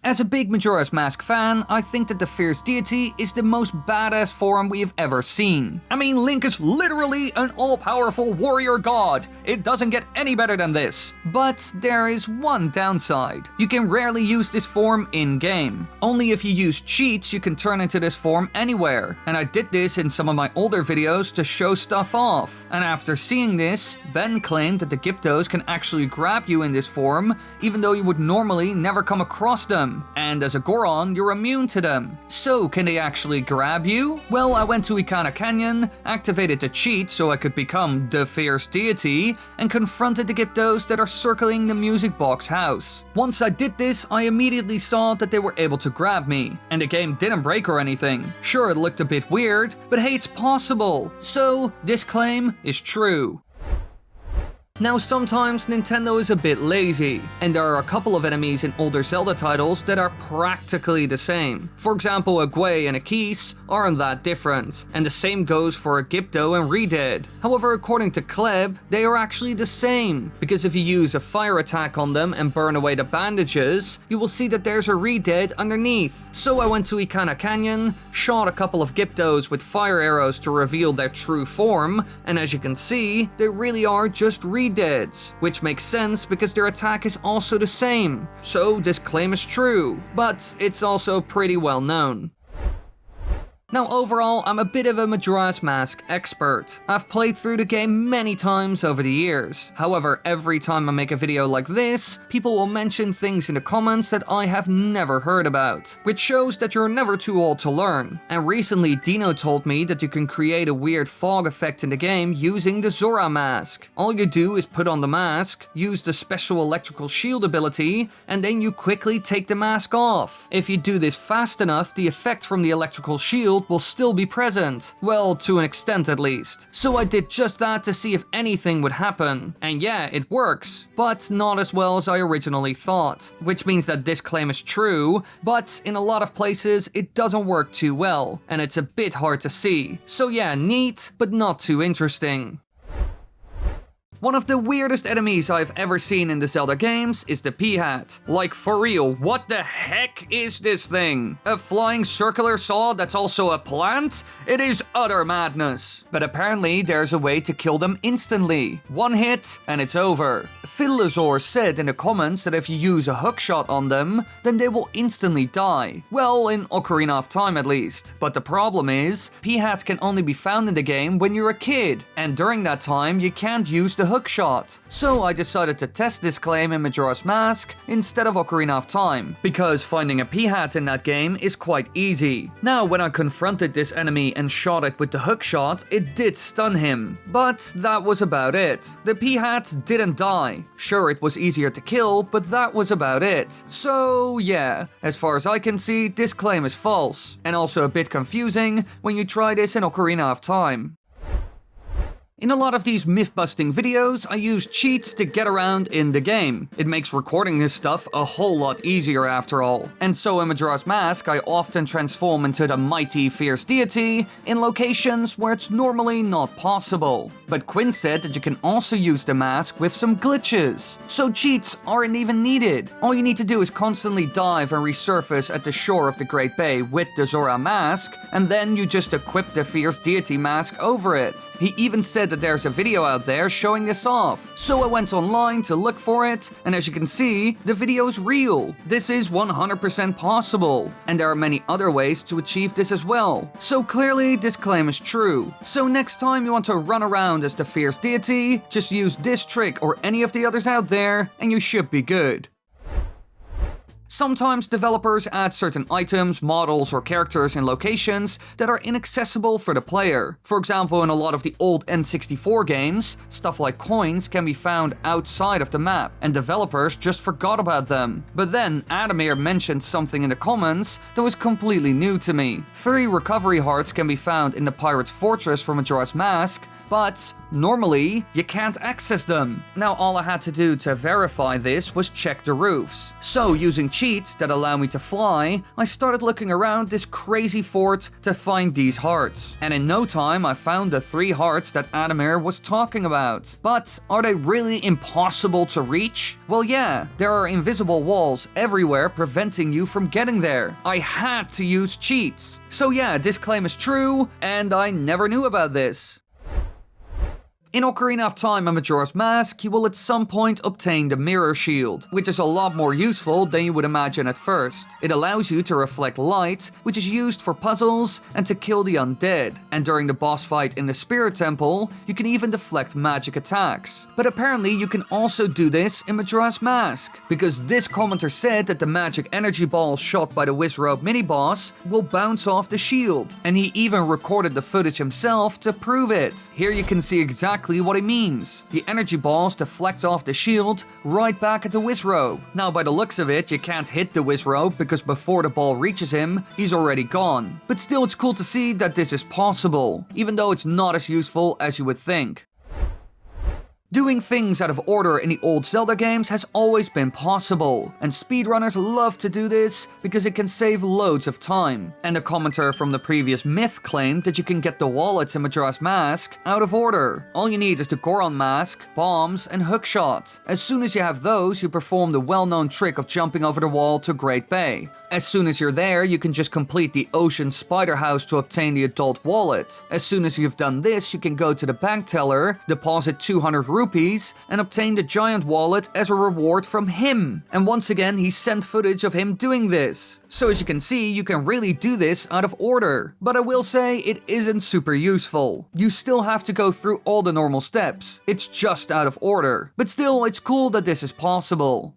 As a big Majora's Mask fan, I think that the Fierce Deity is the most badass form we have ever seen. I mean, Link is literally an all-powerful warrior god. It doesn't get any better than this. But there is one downside. You can rarely use this form in-game. Only if you use cheats you can turn into this form anywhere. And I did this in some of my older videos to show stuff off. And after seeing this, Ben claimed that the Gibdos can actually grab you in this form, even though you would normally never come across them. And as a Goron, you're immune to them. So, can they actually grab you? Well, I went to Ikana Canyon, activated the cheat so I could become the Fierce Deity, and confronted the Gibdos that are circling the music box house. Once I did this, I immediately saw that they were able to grab me, and the game didn't break or anything. Sure, it looked a bit weird, but hey, it's possible. So, this claim is true. Now sometimes Nintendo is a bit lazy, and there are a couple of enemies in older Zelda titles that are practically the same. For example, a Guay and a Keese aren't that different, and the same goes for a Gibdo and Redead. However, according to Kleb, they are actually the same, because if you use a fire attack on them and burn away the bandages, you will see that there's a Redead underneath. So I went to Ikana Canyon, shot a couple of Gibdos with fire arrows to reveal their true form, and as you can see, they really are just Redeads, which makes sense because their attack is also the same. So this claim is true, but it's also pretty well known. Now overall, I'm a bit of a Majora's Mask expert. I've played through the game many times over the years. However, every time I make a video like this, people will mention things in the comments that I have never heard about, which shows that you're never too old to learn. And recently Dino told me that you can create a weird fog effect in the game using the Zora mask. All you do is put on the mask, use the special electrical shield ability, and then you quickly take the mask off. If you do this fast enough, the effect from the electrical shield will still be present. Well, to an extent at least. So I did just that to see if anything would happen. And yeah, it works. But not as well as I originally thought. Which means that this claim is true, but in a lot of places it doesn't work too well. And it's a bit hard to see. So yeah, neat, but not too interesting. One of the weirdest enemies I've ever seen in the Zelda games is the P-Hat. Like, for real, what the heck is this thing? A flying circular saw that's also a plant? It is utter madness. But apparently there's a way to kill them instantly. One hit and it's over. Fiddlazor said in the comments that if you use a hookshot on them, then they will instantly die. Well, in Ocarina of Time at least. But the problem is, P-Hats can only be found in the game when you're a kid. And during that time, you can't use the hookshot. So I decided to test this claim in Majora's Mask instead of Ocarina of Time, because finding a P-hat in that game is quite easy. Now, when I confronted this enemy and shot it with the hookshot, it did stun him, but that was about it. The P-hat didn't die. Sure, it was easier to kill, but that was about it. So yeah, as far as I can see, this claim is false, and also a bit confusing when you try this in Ocarina of Time. In a lot of these myth-busting videos, I use cheats to get around in the game. It makes recording this stuff a whole lot easier after all. And so in Majora's Mask, I often transform into the mighty fierce deity in locations where it's normally not possible. But Quinn said that you can also use the mask with some glitches. So cheats aren't even needed. All you need to do is constantly dive and resurface at the shore of the Great Bay with the Zora mask, and then you just equip the fierce deity mask over it. He even said that there's a video out there showing this off. So I went online to look for it, and as you can see, the video's real. This is 100% possible, and there are many other ways to achieve this as well. So clearly, this claim is true. So next time you want to run around as the fierce deity, just use this trick or any of the others out there, and you should be good. Sometimes developers add certain items, models, or characters in locations that are inaccessible for the player. For example, in a lot of the old N64 games, stuff like coins can be found outside of the map, and developers just forgot about them. But then, Adamir mentioned something in the comments that was completely new to me. 3 recovery hearts can be found in the Pirate's Fortress from Majora's Mask, but normally, you can't access them. Now, all I had to do to verify this was check the roofs. So, using cheats that allow me to fly, I started looking around this crazy fort to find these hearts. And in no time, I found the 3 hearts that Adamir was talking about. But are they really impossible to reach? Well, yeah, there are invisible walls everywhere preventing you from getting there. I had to use cheats. So yeah, this claim is true, and I never knew about this. In Ocarina of Time and Majora's Mask, you will at some point obtain the Mirror Shield, which is a lot more useful than you would imagine at first. It allows you to reflect light, which is used for puzzles and to kill the undead. And during the boss fight in the Spirit Temple, you can even deflect magic attacks. But apparently you can also do this in Majora's Mask, because this commenter said that the magic energy balls shot by the Wizrobe mini-boss will bounce off the shield. And he even recorded the footage himself to prove it. Here you can see exactly what it means. The energy balls deflect off the shield right back at the Wizrobe. Now, by the looks of it, you can't hit the Wizrobe because before the ball reaches him, he's already gone. But still, it's cool to see that this is possible, even though it's not as useful as you would think. Doing things out of order in the old Zelda games has always been possible, and speedrunners love to do this because it can save loads of time. And a commenter from the previous myth claimed that you can get the wallets in Majora's Mask out of order. All you need is the Goron mask, bombs, and hookshot. As soon as you have those, you perform the well-known trick of jumping over the wall to Great Bay. As soon as you're there, you can just complete the Ocean Spider House to obtain the adult wallet. As soon as you've done this, you can go to the bank teller, deposit 200 rupees, and obtain the giant wallet as a reward from him. And once again, he sent footage of him doing this. So as you can see, you can really do this out of order. But I will say, it isn't super useful. You still have to go through all the normal steps. It's just out of order. But still, it's cool that this is possible.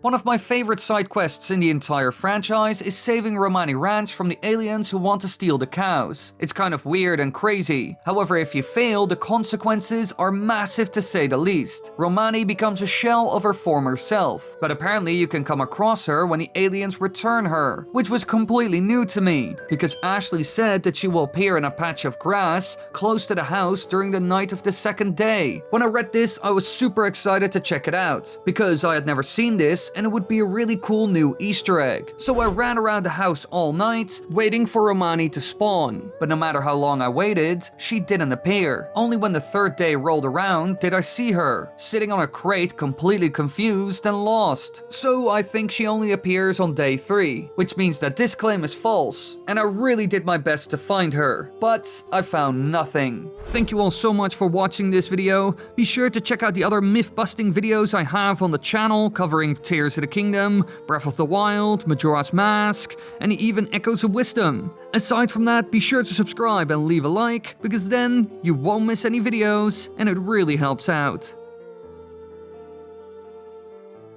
One of my favorite side quests in the entire franchise is saving Romani Ranch from the aliens who want to steal the cows. It's kind of weird and crazy. However, if you fail, the consequences are massive to say the least. Romani becomes a shell of her former self, but apparently you can come across her when the aliens return her, which was completely new to me, because Ashley said that she will appear in a patch of grass close to the house during the night of the second day. When I read this, I was super excited to check it out, because I had never seen this and it would be a really cool new Easter egg. So I ran around the house all night, waiting for Romani to spawn. But no matter how long I waited, she didn't appear. Only when the third day rolled around did I see her, sitting on a crate completely confused and lost. So I think she only appears on day 3, which means that this claim is false. And I really did my best to find her, but I found nothing. Thank you all so much for watching this video. Be sure to check out the other myth-busting videos I have on the channel covering tier Tears of the Kingdom, Breath of the Wild, Majora's Mask, and even Echoes of Wisdom. Aside from that, be sure to subscribe and leave a like, because then you won't miss any videos, and it really helps out.